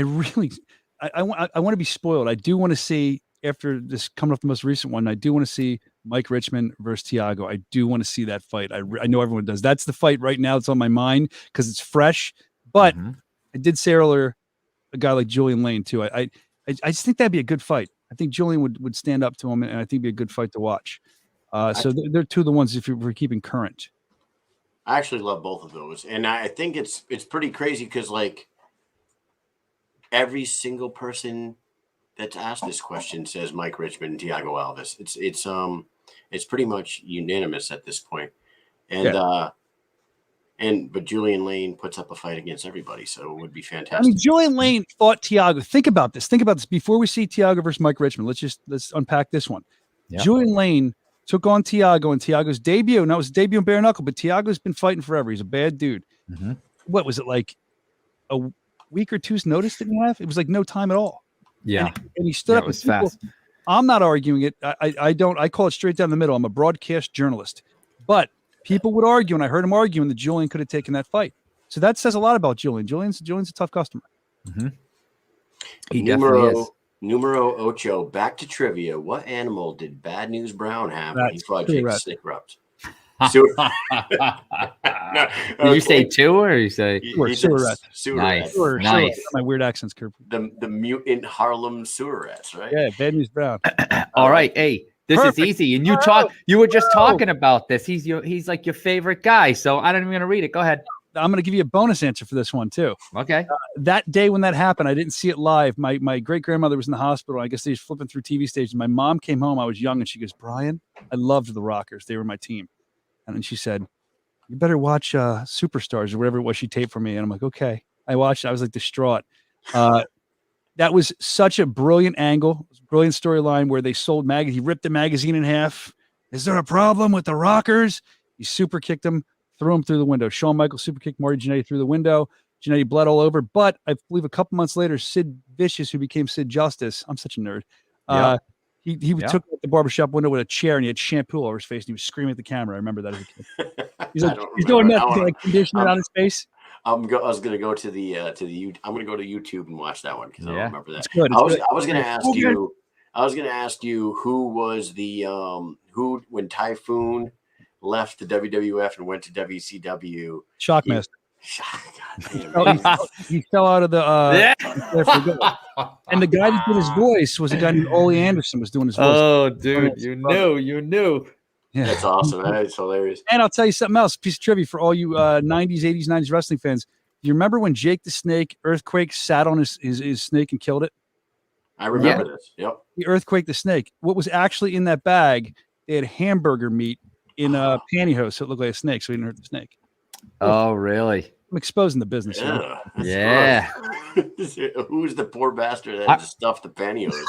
I want to be spoiled. I do want to see, after this coming off the most recent one, I do want to see Mike Richmond versus Tiago. I do want to see that fight. I know everyone does. That's the fight right now. It's on my mind because it's fresh. But I did say earlier, a guy like Julian Lane too. I just think that'd be a good fight. I think Julian would stand up to him, and I think it'd be a good fight to watch. So they're two of the ones if we're keeping current. I actually love both of those, and I think it's pretty crazy because every single person that's asked this question says Mike Richmond and Tiago Alves. It's pretty much unanimous at this point, but Julian Lane puts up a fight against everybody, so it would be fantastic. I mean, Julian Lane fought Tiago. Think about this before we see Tiago versus Mike Richmond. Let's unpack this one. Yeah. Julian Lane took on Tiago in Tiago's debut. And that was his debut in bare knuckle, but Tiago's been fighting forever. He's a bad dude. Mm-hmm. What was it, like a week or two's notice didn't have? It was like no time at all. Yeah. And he stood up. It was fast. I'm not arguing it. I call it straight down the middle. I'm a broadcast journalist. But people would argue, and I heard him arguing that Julian could have taken that fight. So that says a lot about Julian. Julian's a tough customer. Mm-hmm. He definitely is. Numero ocho, back to trivia. What animal did Bad News Brown have when he fought Jake Snake Rubs? Did you say two or you say sewer rats? Nice. My weird accents, Kirk. The mutant Harlem sewer rats, right? Yeah, Bad News Brown. All right, hey, this is easy. And you were just talking about this. He's like your favorite guy. So I don't even gonna read it. Go ahead. I'm going to give you a bonus answer for this one too. Okay. That day when that happened, I didn't see it live. My great grandmother was in the hospital. I guess they was flipping through TV stations. My mom came home. I was young, and she goes, "Brian, I loved the Rockers. They were my team." And then she said, "You better watch Superstars or whatever it was she taped for me." And I'm like, "Okay." I watched. I was like distraught. That was such a brilliant angle, brilliant storyline where they sold magazine. He ripped the magazine in half. Is there a problem with the Rockers? He super kicked him, threw him through the window. Shawn Michaels super kicked Marty Jannetty through the window. Jannetty bled all over. But I believe a couple months later, Sid Vicious, who became Sid Justice, I'm such a nerd. He took the barbershop window with a chair and he had shampoo all over his face and he was screaming at the camera. I remember that as a kid. He's doing that to like conditioner on his face. I was gonna go to the I'm gonna go to YouTube and watch that one because I don't remember that. It's good. I was gonna ask you who was the who when Typhoon left the WWF and went to WCW. Shockmaster. He fell out of the and the guy that did his voice was a guy named Ole Anderson was doing his voice. Oh, dude, you knew. Yeah. That's awesome. That's hilarious. And I'll tell you something else, piece of trivia for all you 90s, 80s, 90s wrestling fans. Do you remember when Jake the Snake Earthquake sat on his snake and killed it? I remember this. Yep. The Earthquake the snake. What was actually in that bag? They had hamburger meat in pantyhose, so it looked like a snake, so he didn't hurt the snake. Oh, really? I'm exposing the business. Yeah. Who's the poor bastard that stuffed the pantyhose?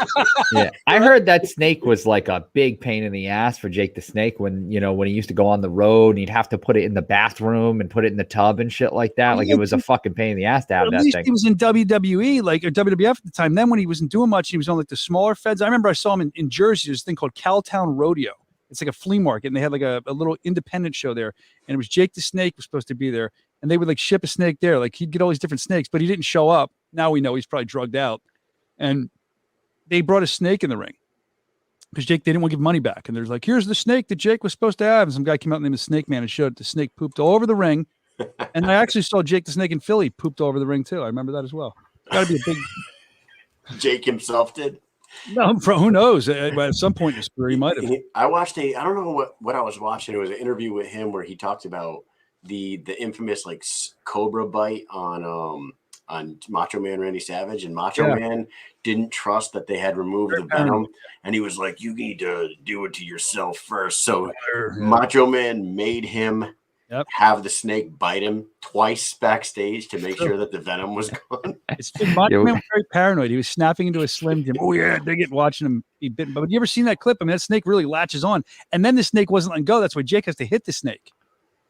Yeah, I heard that snake was like a big pain in the ass for Jake the Snake when he used to go on the road and he'd have to put it in the bathroom and put it in the tub and shit like that. Like it was a fucking pain in the ass to have that thing. He was in WWE, or WWF at the time. Then when he wasn't doing much, he was on like the smaller feds. I remember I saw him in Jersey. There's a thing called Cowtown Rodeo. It's like a flea market, and they had like a little independent show there. And it was Jake the Snake was supposed to be there. And they would like ship a snake there. Like he'd get all these different snakes, but he didn't show up. Now we know he's probably drugged out. And they brought a snake in the ring because Jake, they didn't want to give money back. And there's like, here's the snake that Jake was supposed to have. And some guy came out named the Snake Man and showed it. The snake pooped all over the ring. And I actually saw Jake the Snake in Philly pooped all over the ring too. I remember that as well. Got to be a big. Jake himself did. No, who knows? At some point in his career, he might have. I watched I don't know what I was watching. It was an interview with him where he talked about the infamous like cobra bite on Macho Man Randy Savage, and Macho Man didn't trust that they had removed the venom, and he was like, "You need to do it to yourself first." So Macho Man made him have the snake bite him twice backstage to make sure that the venom was gone. Macho Man was very paranoid. He was snapping into a Slim Jim. Oh yeah, dig it. Watching him be bitten. But you ever seen that clip? I mean, that snake really latches on, and then the snake wasn't letting go. That's why Jake has to hit the snake.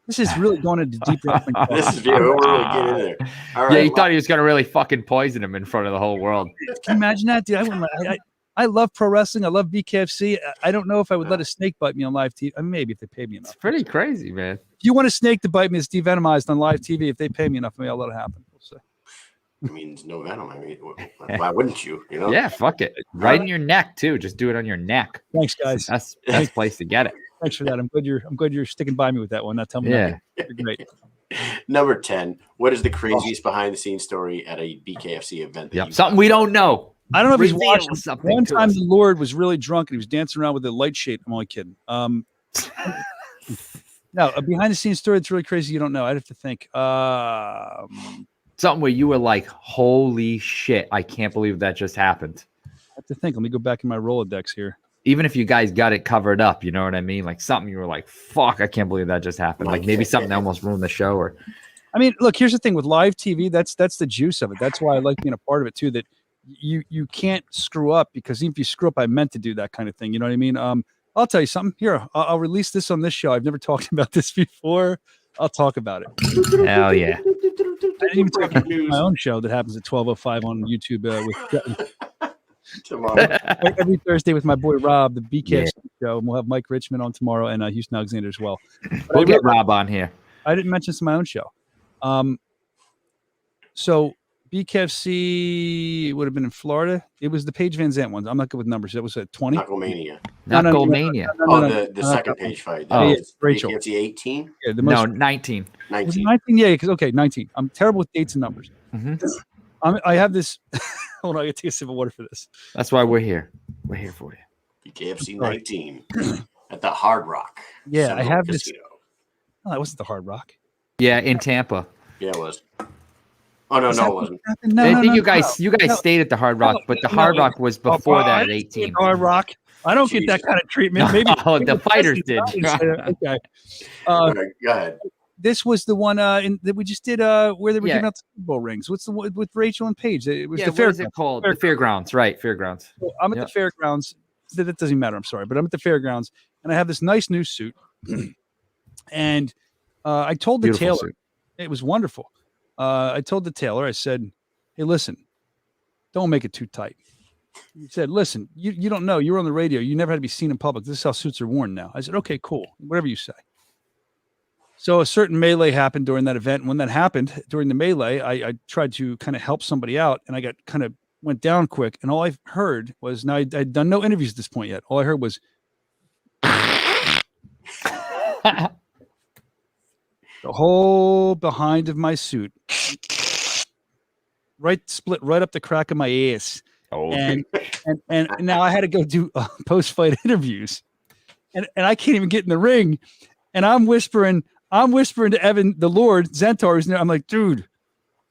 This is really going into deep wrestling. This is we're really getting in there. All right, yeah, he thought he was going to really fucking poison him in front of the whole world. Can you imagine that, dude? I love pro wrestling. I love BKFC. I don't know if I would let a snake bite me on live TV. I mean, maybe if they paid me enough. It's pretty crazy, man. If you want a snake to bite me that's devenomized on live TV, if they pay me enough, maybe I'll let it happen. We'll see. I mean, there's no venom. I mean, why wouldn't you? You know? Yeah, fuck it. Right in your neck too. Just do it on your neck. Thanks, guys. That's the best place to get it. Thanks for that. I'm glad you're sticking by me with that one. Not telling me. Yeah. You're great. Number 10. What is the craziest behind the scenes story at a BKFC event? Something we don't know. I don't know if he's watching. Something. One time the Lord was really drunk and he was dancing around with a light shade. I'm only kidding. No, a behind the scenes story that's really crazy. You don't know. I'd have to think. Something where you were like, holy shit, I can't believe that just happened. I have to think. Let me go back in my Rolodex here. Even if you guys got it covered up, you know what I mean? Like something you were like, fuck, I can't believe that just happened. Like maybe something that almost ruined the show. Or, I mean, look, here's the thing with live TV. That's the juice of it. That's why I like being a part of it too. That you can't screw up, because even if you screw up, I meant to do that kind of thing. You know what I mean? I'll tell you something. Here, I'll release this on this show. I've never talked about this before. I'll talk about it. Hell yeah. I didn't even talk about my own show that happens at 12:05 on YouTube with tomorrow. Every Thursday with my boy Rob, the BKFC show, and we'll have Mike Richmond on tomorrow and Houston Alexander as well. We'll get Rob on here. I didn't mention this in my own show. So BKFC would have been in Florida. It was the Paige Van Zandt ones. I'm not good with numbers. That was at 20. Knucklemania. Knucklemania. The second page fight. Rachel. BKFC 18? Yeah, no, 19. 19. 19, yeah, because 19. I'm terrible with dates and numbers. I have this. Hold on, I got to take a sip of water for this. That's why we're here. We're here for you. BKFC 19 at the Hard Rock. Yeah, I have Casino. this. Oh, that wasn't the Hard Rock. Yeah, in Tampa. Yeah, it was. Oh no, Is no, that it what wasn't. happened? No, I no, think no, you guys no. stayed at the Hard Rock, but the Hard Rock was before that at 18. Hard Rock. I don't get that Jesus. kind of treatment. Maybe The fighters did. Okay. All right, go ahead. This was the one that we just did where they were Yeah. giving out the Super Bowl rings. What's the one with Rachel and Paige? It was Yeah, the what is fairgrounds. it called? The Fairgrounds, right? Fairgrounds. So I'm at Yeah. the fairgrounds. That doesn't matter. I'm sorry, but I'm at the fairgrounds, and I have this nice new suit. And I told the Beautiful tailor, suit. it was wonderful. I told the tailor, I said, "Hey, listen, don't make it too tight." He said, "Listen, you don't know. You were on the radio. You never had to be seen in public. This is how suits are worn now." I said, "Okay, cool. Whatever you say." So a certain melee happened during that event. And when that happened during the melee, I tried to kind of help somebody out, and I got kind of went down quick. And all I heard was, now I'd done no interviews at this point yet. All I heard was the whole behind of my suit, split right up the crack of my ass. Oh, And now I had to go do post-fight interviews, and I can't even get in the ring, and I'm whispering to Evan, the Lord Zentar, who's there. I'm like, "Dude,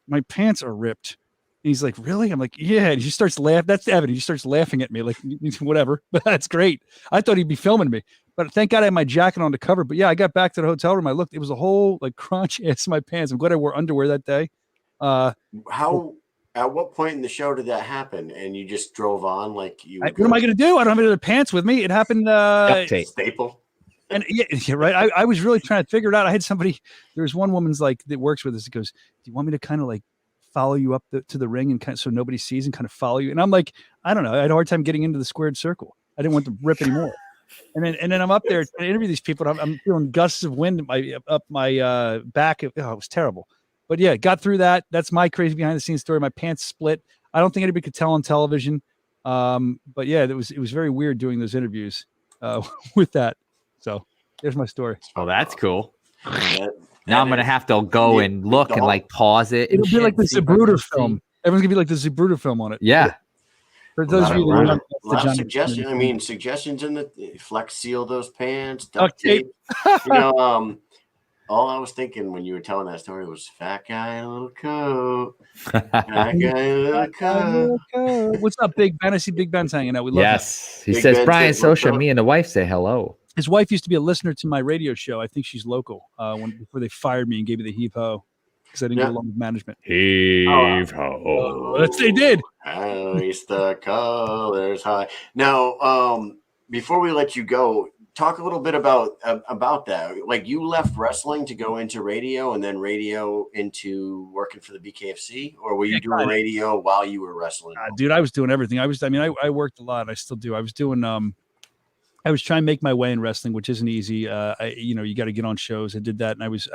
my pants are ripped." And he's like, "Really?" I'm like, "Yeah." And he starts laughing. That's Evan. He starts laughing at me, like, whatever. But that's great. I thought he'd be filming me, but thank God I had my jacket on to cover. But yeah, I got back to the hotel room. I looked; it was a whole like crotch ass in my pants. I'm glad I wore underwear that day. At what point in the show did that happen? And you just drove on like you? What am I going to do? I don't have any other pants with me. It happened. duct tape. Staple. And yeah, right. I was really trying to figure it out. I had somebody. There was one woman's like that works with us. That goes, "Do you want me to kind of like follow you up to the ring and kind of so nobody sees and kind of follow you?" And I'm like, I don't know. I had a hard time getting into the squared circle. I didn't want to rip anymore. And then I'm up there to interview these people. And I'm feeling gusts of wind up my back. Oh, it was terrible. But yeah, got through that. That's my crazy behind the scenes story. My pants split. I don't think anybody could tell on television. But yeah, it was very weird doing those interviews with that. So there's my story. Oh, that's cool. That Now I'm gonna have to go and look and like pause it. It'll be like the Zabruder film. Everyone's gonna be like the Zabruder film on it. Yeah. For those of you that don't a lot of suggestions. I mean, suggestions in the Flex seal those pants, duct Duct tape. tape. All I was thinking when you were telling that story was fat guy in a little coat. Fat guy in a little coat. What's up, Big Ben? I see Big Ben's hanging out. We love him. Yes. He Big says, Ben "Brian says, what's Soscia, up?" me and the wife say hello." His wife used to be a listener to my radio show. I think she's local. Before they fired me and gave me the heave ho because I didn't get along with management. Heave ho. That's they did. Hoist the colors high. Now, before we let you go, talk a little bit about that. Like, you left wrestling to go into radio, and then radio into working for the BKFC, or were you doing radio while you were wrestling? Dude, I was doing everything. I worked a lot. I still do. I was doing. I was trying to make my way in wrestling, which isn't easy. You got to get on shows. I did that, and I was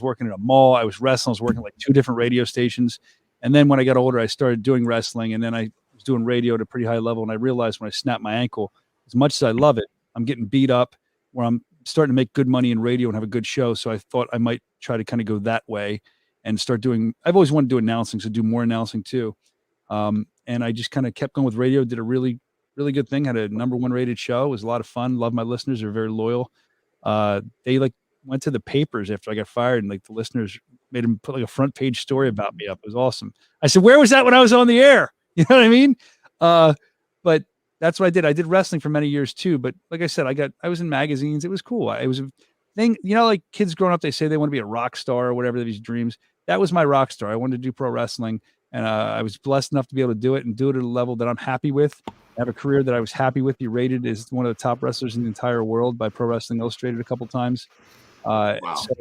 working at a mall. I was wrestling. I was working like 2 different radio stations, and then when I got older, I started doing wrestling, and then I was doing radio at a pretty high level. And I realized when I snapped my ankle, as much as I love it, I'm getting beat up. Where I'm starting to make good money in radio and have a good show, so I thought I might try to kind of go that way and start doing. I've always wanted to do announcing, so do more announcing too. And I just kind of kept going with radio. Did a really good thing. Had a #1 rated show. It was a lot of fun. Love my listeners. They're very loyal. They like went to the papers after I got fired, and like the listeners made them put like a front page story about me up. It was awesome. I said, "Where was that when I was on the air?" You know what I mean? But that's what I did. I did wrestling for many years too. But like I said, I was in magazines. It was cool. It was a thing, like kids growing up, they say they want to be a rock star or whatever, these dreams. That was my rock star. I wanted to do pro wrestling, and I was blessed enough to be able to do it and do it at a level that I'm happy with. I have a career that I was happy with. Be rated as one of the top wrestlers in the entire world by Pro Wrestling Illustrated a couple times. Wow. So,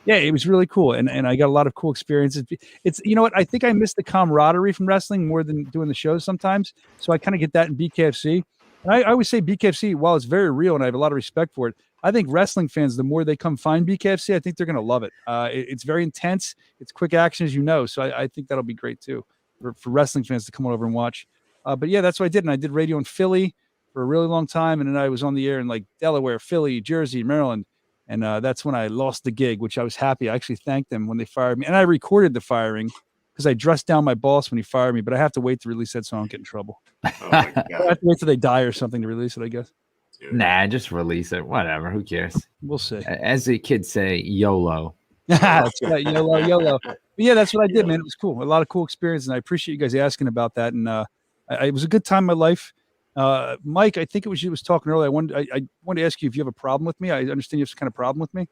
yeah, it was really cool. And I got a lot of cool experiences. It's, you know what? I think I miss the camaraderie from wrestling more than doing the shows sometimes. So I kind of get that in BKFC. And I always say BKFC, while it's very real and I have a lot of respect for it, I think wrestling fans, the more they come find BKFC, I think they're going to love it. It's very intense. It's quick action, as you know. So I think that'll be great too for wrestling fans to come over and watch. But yeah, that's what I did. And I did radio in Philly for a really long time. And then I was on the air in like Delaware, Philly, Jersey, Maryland. And that's when I lost the gig, which I was happy. I actually thanked them when they fired me. And I recorded the firing because I dressed down my boss when he fired me. But I have to wait to release that so I don't get in trouble. Oh my God. I have to wait till they die or something to release it, I guess. Dude. Nah, just release it. Whatever. Who cares? We'll see. As the kids say, YOLO. That's right. YOLO. But yeah, that's what I did, man. It was cool. A lot of cool experience, and I appreciate you guys asking about that. And it was a good time in my life. Mike, I think it was you was talking earlier. I wanted to ask you if you have a problem with me. I understand you have some kind of problem with me.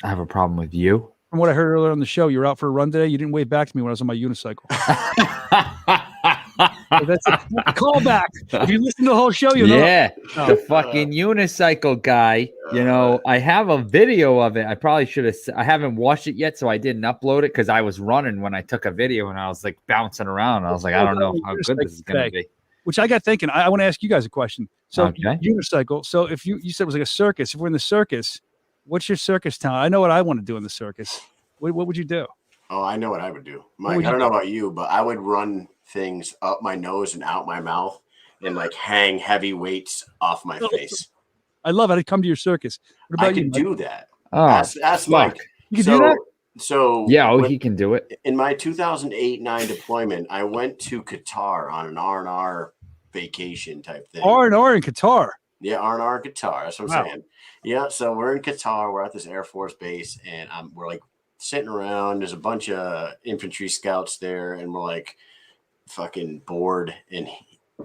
I have a problem with you. From what I heard earlier on the show, you were out for a run today. You didn't wave back to me when I was on my unicycle. That's a callback. If you listen to the whole show, you know. Yeah, the fucking unicycle guy. You know, I have a video of it. I probably should have. I haven't watched it yet, so I didn't upload it because I was running when I took a video and I was like bouncing around. I was like, I don't know how good this is going to be. Which I got thinking. I want to ask you guys a question. So Okay. unicycle. So if you said it was like a circus. If we're in the circus, what's your circus town? I know what I want to do in the circus. What would you do? Oh, I know what I would do. Mike, I don't know about you, but I would run things up my nose and out my mouth and like hang heavy weights off my face. I love it. I'd come to your circus. What about I can you? do that. Oh, Ask Mike. You can do that? So yeah, he can do it. In my 2008-9 deployment, I went to Qatar on an R&R vacation type thing. R&R in Qatar. Yeah, R&R in Qatar. That's what I'm saying. Yeah, so we're in Qatar. We're at this Air Force base, and we're like sitting around. There's a bunch of infantry scouts there, and we're like fucking bored.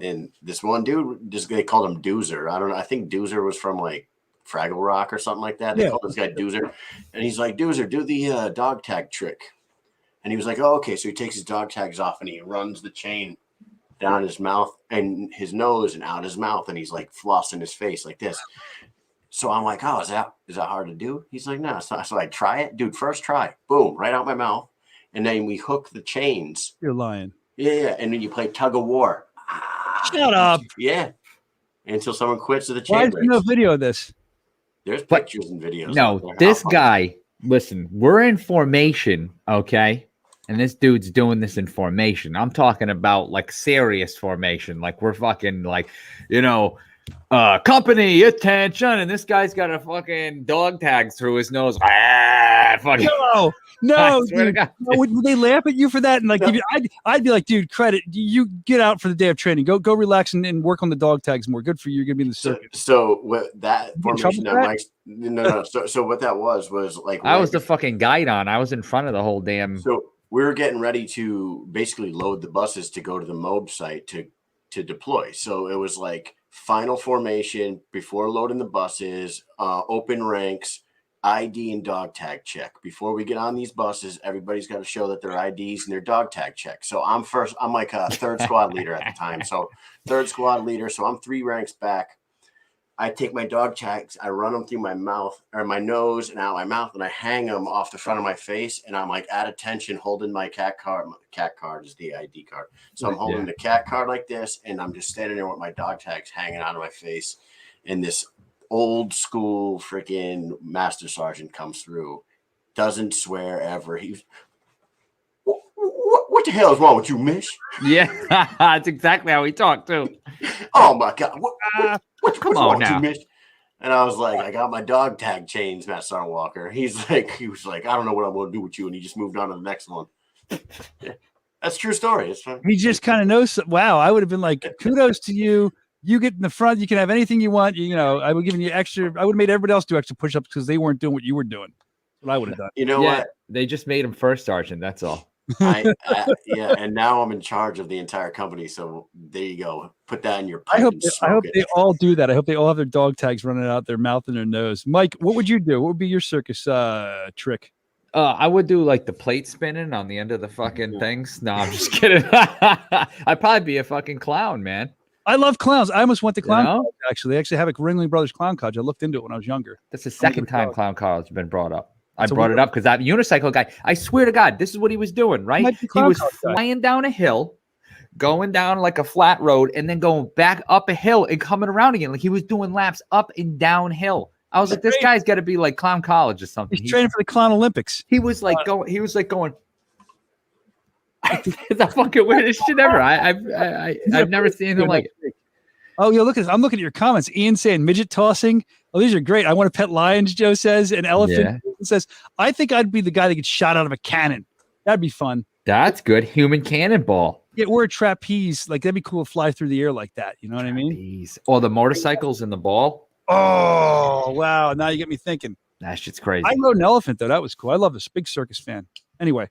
And this one dude, they called him Doozer. I don't know. I think Doozer was from like Fraggle Rock or something like that. They called this guy Doozer. And he's like, Doozer, do the dog tag trick. And he was like, oh, okay. So he takes his dog tags off and he runs the chain down his mouth and his nose and out his mouth. And he's like flossing his face like this. So I'm like, oh, is that hard to do? He's like, no, it's not. So I try it. Dude, first try. Boom, right out my mouth. And then we hook the chains. You're lying. Yeah. And then you play tug of war. Shut up. Yeah. Until someone quits or the chain Why breaks. is there no video of this? There's pictures and videos. No, this guy, listen, we're in formation, okay? And this dude's doing this in formation. I'm talking about like serious formation. Like we're fucking like, you know, company attention. And this guy's got a fucking dog tag through his nose. Fucking. No, dude. Would they laugh at you for that? And like, I'd be like, dude, credit. You get out for the day of training. Go relax and work on the dog tags more. Good for you. You're gonna be in the circuit. So what that formation that Mike's no. So what that was like I was the fucking guide on. I was in front of the whole damn. So we were getting ready to basically load the buses to go to the MOB site to deploy. So it was like final formation before loading the buses, open ranks, ID and dog tag check. Before we get on these buses, everybody's got to show that their IDs and their dog tag check. So I'm first. I'm like a third squad leader at the time. So third squad leader. So I'm 3 ranks back. I take my dog tags, I run them through my mouth or my nose and out my mouth, and I hang them off the front of my face. And I'm like at attention, holding my cat card. My cat card is the ID card. So I'm holding the cat card like this, and I'm just standing there with my dog tags hanging out of my face. And this old school freaking master sergeant comes through, doesn't swear ever. He's, what the hell is wrong with you, Mish? Yeah, that's exactly how he talked too. Oh my God. What's Come wrong on with now. you, Mish? And I was like, I got my dog tag chains, Matt Sergeant Walker. He was like, I don't know what I'm going to do with you. And he just moved on to the next one. Yeah. That's a true story. It's fine. He just kind of knows. Wow. I would have been like, kudos to you. You get in the front. You can have anything you want. You know, I would give you extra. I would have made everybody else do extra push-ups because they weren't doing what you were doing. That's what I would have done. You know what? They just made him first sergeant. That's all. Yeah, and now I'm in charge of the entire company. So there you go. Put that in your pipe. I hope it. they all do that. I hope they all have their dog tags running out their mouth and their nose. Mike, what would you do? What would be your circus trick? I would do like the plate spinning on the end of the fucking things. No, I'm just kidding. I'd probably be a fucking clown, man. I love clowns. I almost went to clown You know? college, actually. They actually have a Ringling Brothers Clown College. I looked into it when I was younger. That's the second time clown college has been brought up. I So brought what- it up because that unicycle guy, I swear to God, this is what he was doing, right? Might be He clown was college guy. flying down a hill, going down like a flat road, and then going back up a hill and coming around again. Like he was doing laps up and down hill. I was like, this guy's got to be like clown college or something. He's training for the Clown Olympics. He was like going. He was like going. It's the fucking weirdest shit ever. I've never seen anything like it. Oh, yo, look at this. I'm looking at your comments. Ian saying midget tossing. Oh, these are great. I want to pet lions, Joe says. And Elephant says, I think I'd be the guy that gets shot out of a cannon. That'd be fun. That's good. Human cannonball. Yeah, or a trapeze. Like, that'd be cool to fly through the air like that. You know what I mean? Jeez. Or the motorcycles and the ball. Oh, wow. Now you get me thinking. That shit's crazy. I rode an elephant though. That was cool. I love this. Big circus fan. Anyway,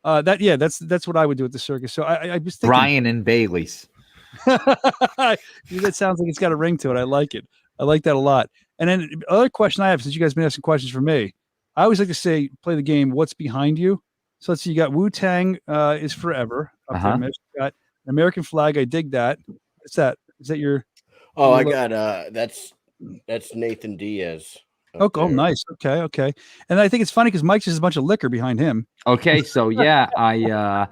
that's what I would do at the circus. So I was thinking Brian and Bailey's. that sounds like it's got a ring to it. I like it. I like that a lot. And then the other question I have, since you guys been asking questions for me, I always like to say, play the game. What's behind you? So let's see. You got Wu-Tang is forever. Up there, Mitch. You got an American flag. I dig that. What's that? Is that your? Oh, I got that's Nathan Diaz. Oh, nice. Okay. And I think it's funny because Mike just has a bunch of liquor behind him. Okay, so yeah, I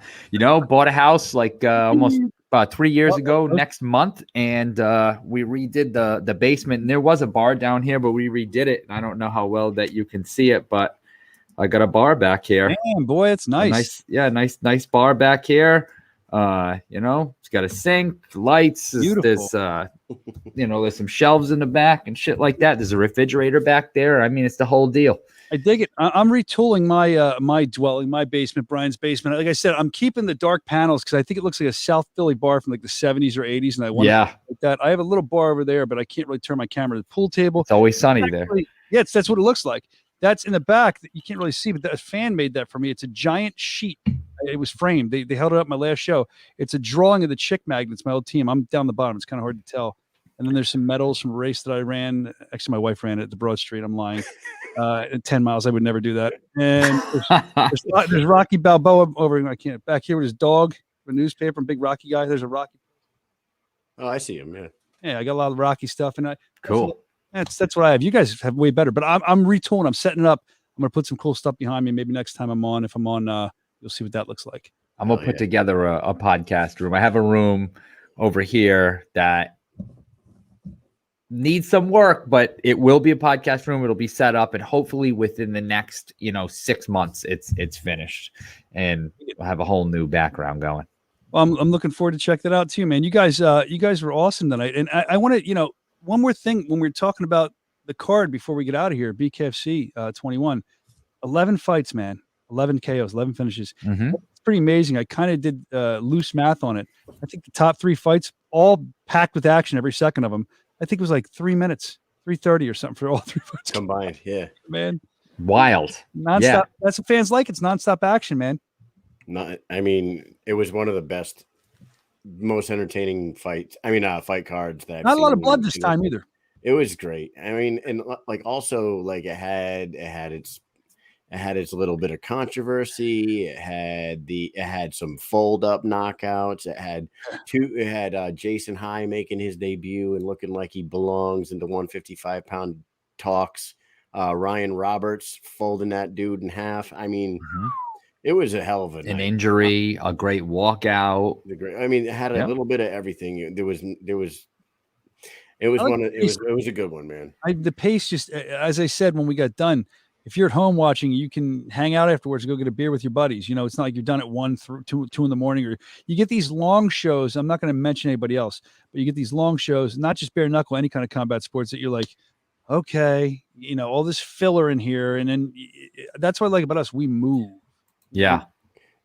bought a house like almost about 3 years ago next month, and we redid the basement. And there was a bar down here, but we redid it. And I don't know how well that you can see it, but I got a bar back here. Man, boy, it's nice. Nice bar back here. It's got a sink, lights. There's there's some shelves in the back and shit like that. There's a refrigerator back there. I mean, it's the whole deal. I dig it. I'm retooling my my dwelling, my basement, Brian's basement. Like I said, I'm keeping the dark panels because I think it looks like a South Philly bar from like the 70s or 80s, and I want like that. I have a little bar over there, but I can't really turn my camera to the pool table. It's always sunny there. Yeah, that's what it looks like. That's in the back that you can't really see, but that fan made that for me. It's a giant sheet. It was framed. They held it up my last show. It's a drawing of the chick magnets, my old team. I'm down the bottom. It's kind of hard to tell. And then there's some medals from a race that I ran. Actually, my wife ran it at the Broad Street. I'm lying. At 10 miles, I would never do that. And there's Rocky Balboa over. I can't back here with his dog, a newspaper, and big Rocky guy. There's a Rocky. Oh, I see him. Yeah, I got a lot of Rocky stuff, and cool. That's what I have. You guys have way better, but I'm retooling. I'm setting it up. I'm gonna put some cool stuff behind me. Maybe next time I'm on, if I'm on, you'll see what that looks like. I'm gonna put together a podcast room. I have a room over here that needs some work, but it will be a podcast room. It'll be set up, and hopefully within the next 6 months, it's finished, and we'll have a whole new background going. Well, I'm looking forward to check that out too, man. You guys were awesome tonight, and I want to one more thing when we were talking about the card before we get out of here. BKFC 21, 11 fights, man, 11 KOs, 11 finishes. It's pretty amazing. I kind of did loose math on it. I think the top 3 fights all packed with action, every second of them. I think it was like 3 minutes, 3:30 or something for all 3 fights combined. Yeah, man, wild, nonstop. Yeah. That's what fans like. It's nonstop action, man. I mean, it was one of the best, most entertaining fights. I mean, fight cards that not a lot of blood this time either. It was great. I mean, and like also like it had its little bit of controversy. It had some fold up knockouts. It had Jason High making his debut and looking like he belongs in the 155-pound talks. Ryan Roberts folding that dude in half. I mean, it was a hell of a night. Injury, a great walkout. I mean, it had a little bit of everything. It was a good one, man. The pace, just as I said when we got done, if you're at home watching, you can hang out afterwards and go get a beer with your buddies. It's not like you're done at 1 through 2 in the morning, or you get these long shows. I'm not going to mention anybody else, but you get these long shows, not just bare knuckle, any kind of combat sports, that you're like, okay, all this filler in here. And then that's what I like about us. We move. Yeah.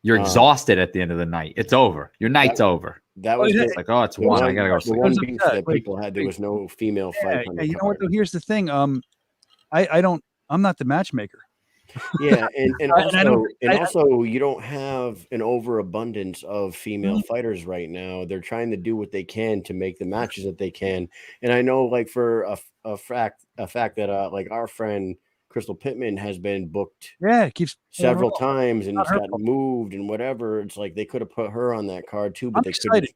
You're exhausted at the end of the night. It's over. Your night's over. That was like, oh, it's one. I gotta go. The one beef that people had, there was no female fight. Yeah, you know what? Though, here's the thing. I'm not the matchmaker. Yeah, and also you don't have an overabundance of female fighters right now. They're trying to do what they can to make the matches that they can. And I know, like, for a fact that like our friend Crystal Pittman has been booked it keeps several times and it's gotten moved and whatever. It's like they could have put her on that card too, but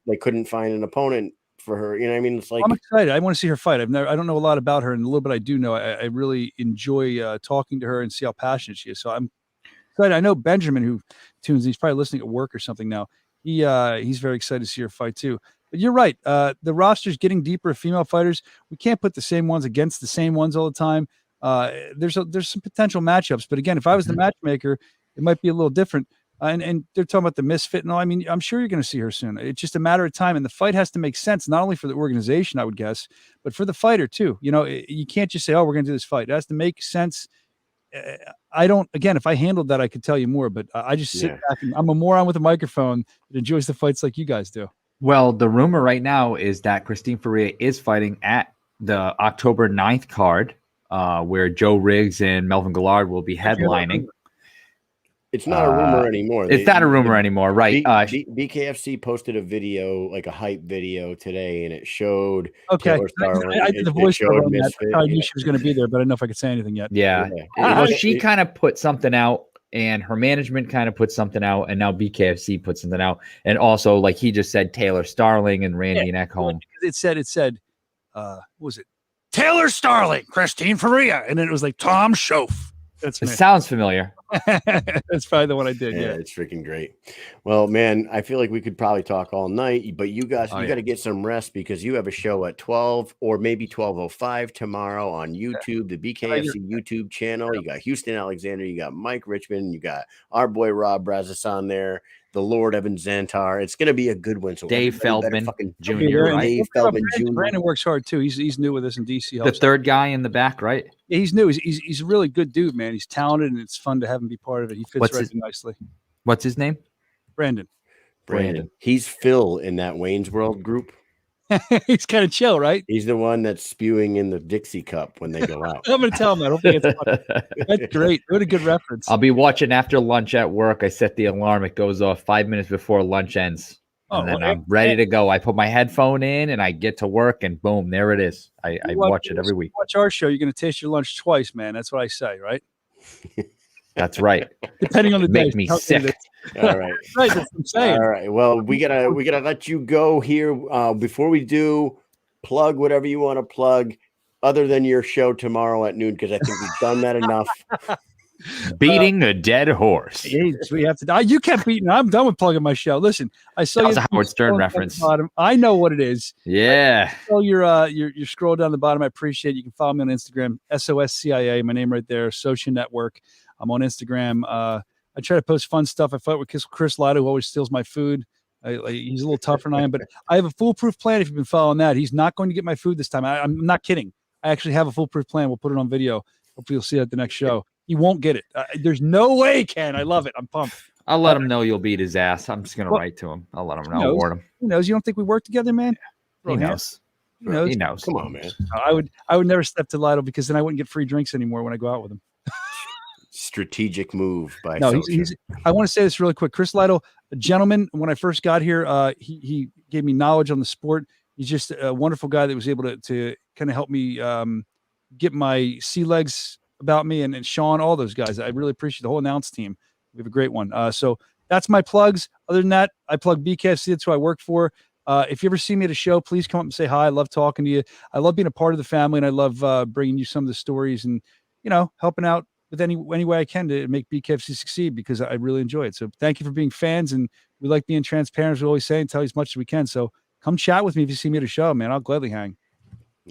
they couldn't find an opponent for her. You know what I mean? It's like, I'm excited. I want to see her fight. I don't know a lot about her, and a little bit I do know. I really enjoy talking to her and see how passionate she is. So I'm excited. I know Benjamin, who tunes, he's probably listening at work or something now. He's very excited to see her fight too. But you're right. The roster's getting deeper of female fighters. We can't put the same ones against the same ones all the time. There's some potential matchups, but again, if I was the matchmaker, it might be a little different. And they're talking about the misfit and all. I mean, I'm sure you're going to see her soon. It's just a matter of time, and the fight has to make sense, not only for the organization, I would guess, but for the fighter too. You can't just say, "Oh, we're going to do this fight." It has to make sense. If I handled that, I could tell you more, but I just sit back and I'm a moron with a microphone that enjoys the fights like you guys do. Well, the rumor right now is that Christine Faria is fighting at the October 9th card where Joe Riggs and Melvin Gillard will be headlining. It's not a rumor anymore. It's not a rumor anymore, right? BKFC posted a video, like a hype video today, and it showed Taylor Starling. I did the voiceover on that. I knew she was going to be there, but I don't know if I could say anything yet. Yeah. Well, she kind of put something out, and her management kind of put something out, and now BKFC put something out. And also, like he just said, Taylor Starling and Randy and Ekholm. It said, what was it? Taylor Starling, Christine Faria. And then it was like Tom Schoaf. It sounds familiar. That's probably the one I did. Yeah, it's freaking great. Well, man, I feel like we could probably talk all night, but you guys, you got to get some rest because you have a show at 12 or maybe 12:05 tomorrow on YouTube, the BKFC YouTube channel. You got Houston Alexander, you got Mike Richmond, you got our boy Rob Brazos on there, the Lord Evan Zantar. It's going to be a good one. So Dave Feldman Jr. Dave Feldman Jr. Brandon works hard too. He's new with us in DC. The third guy in the back, right? Yeah, he's new. He's a really good dude, man. He's talented, and it's fun to have him be part of it. He fits nicely. What's his name? Brandon. He's Phil in that Wayne's World group. He's kind of chill, right? He's the one that's spewing in the Dixie cup when they go out. I'm going to tell him. I don't think it's funny. That's great. What a good reference. I'll be watching after lunch at work. I set the alarm. It goes off 5 minutes before lunch ends. And then I'm ready to go. I put my headphone in and I get to work and boom, there it is. I watch it every week. Watch our show. You're going to taste your lunch twice, man. That's what I say, right? That's right. Depending on the day. Make me sick. All right. Right, that's what I'm saying. All right. Well, we gotta let you go here. Before we do, plug whatever you want to plug, other than your show tomorrow at noon, because I think we've done that enough. Beating a dead horse. We have to. You kept beating. I'm done with plugging my show. Listen, I saw that was a Howard Stern reference. I know what it is. Yeah. So your scroll down the bottom. I appreciate it. You can follow me on Instagram, SOSCIA. My name right there, Soscia Network. I'm on Instagram. I try to post fun stuff. I fight with Chris Lytle, who always steals my food. He's a little tougher than I am, but I have a foolproof plan. If you've been following that, he's not going to get my food this time. I'm not kidding. I actually have a foolproof plan. We'll put it on video. Hopefully you'll see it at the next show. He won't get it. There's no way, Ken. I love it. I'm pumped. I'll let him know you'll beat his ass. I'm just going to write to him. I'll let him know. I'll warn him. He knows. You don't think we work together, man? He knows. He knows. Come on, man. I would never step to Lytle because then I wouldn't get free drinks anymore when I go out with him. Strategic move by I want to say this really quick. Chris Lytle, a gentleman. When I first got here, he gave me knowledge on the sport. He's just a wonderful guy that was able to kind of help me get my sea legs about me, and Sean, all those guys. I really appreciate the whole announce team. We have a great one. So that's my plugs. Other than that, I plug BKFC. That's who I work for. If you ever see me at a show, please come up and say hi. I love talking to you. I love being a part of the family, and I love bringing you some of the stories and, helping out with any way I can to make BKFC succeed, because I really enjoy it. So thank you for being fans, and we like being transparent, as we always say, and tell you as much as we can. So come chat with me if you see me at a show, man. I'll gladly hang.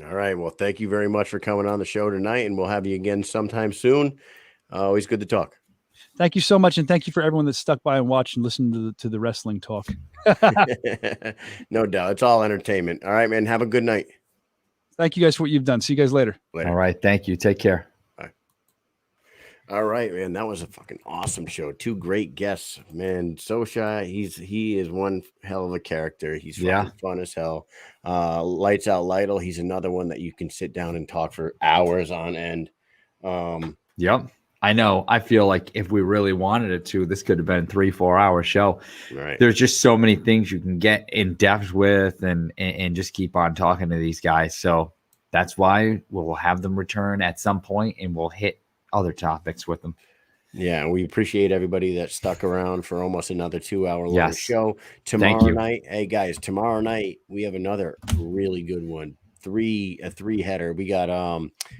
All right. Well, thank you very much for coming on the show tonight, and we'll have you again sometime soon. Always good to talk. Thank you so much, and thank you for everyone that stuck by and watched and listened to the wrestling talk. No doubt. It's all entertainment. All right, man. Have a good night. Thank you guys for what you've done. See you guys later. All right. Thank you. Take care. All right, man. That was a fucking awesome show. Two great guests, man. Soscia, he is one hell of a character. He's fun as hell. Lights Out Lytle. He's another one that you can sit down and talk for hours on end. Yep. I know. I feel like if we really wanted it to, this could have been a 3-4 hour show. Right. There's just so many things you can get in depth with and just keep on talking to these guys. So that's why we'll have them return at some point, and we'll hit other topics with them. Yeah, we appreciate everybody that stuck around for almost another 2-hour long show. Tomorrow night, hey guys, tomorrow night we have another really good one. A three-header. We got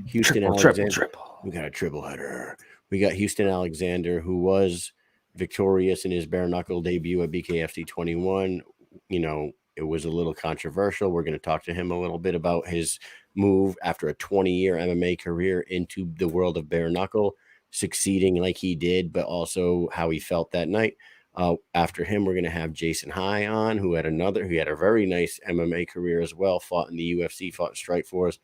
Houston Alexander. Triple. We got a triple header. We got Houston Alexander, who was victorious in his bare knuckle debut at BKFC 21. It was a little controversial. We're going to talk to him a little bit about his move after a 20-year MMA career into the world of bare knuckle, succeeding like he did, but also how he felt that night. After him, we're going to have Jason High on, who had a very nice MMA career as well, fought in the UFC, fought in Strikeforce,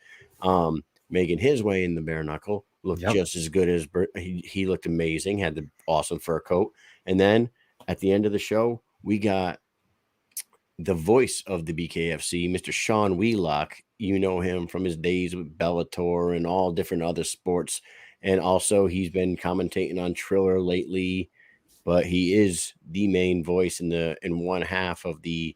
making his way in the bare knuckle, looked just as good as he looked amazing, had the awesome fur coat. And then at the end of the show, we got the voice of the BKFC, Mr. Sean Wheelock. You know him from his days with Bellator and all different other sports. And also he's been commentating on Triller lately, but he is the main voice in one half of the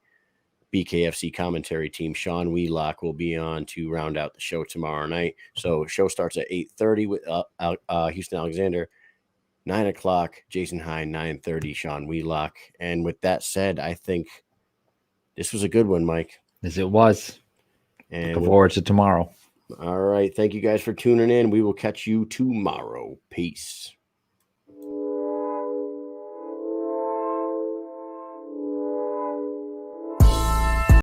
BKFC commentary team. Sean Wheelock will be on to round out the show tomorrow night. So show starts at 8:30 with Houston Alexander. 9 o'clock, Jason Hine, 9:30, Sean Wheelock. And with that said, I think this was a good one, Mike. As it was. And Looking forward to tomorrow. All right. Thank you guys for tuning in. We will catch you tomorrow. Peace.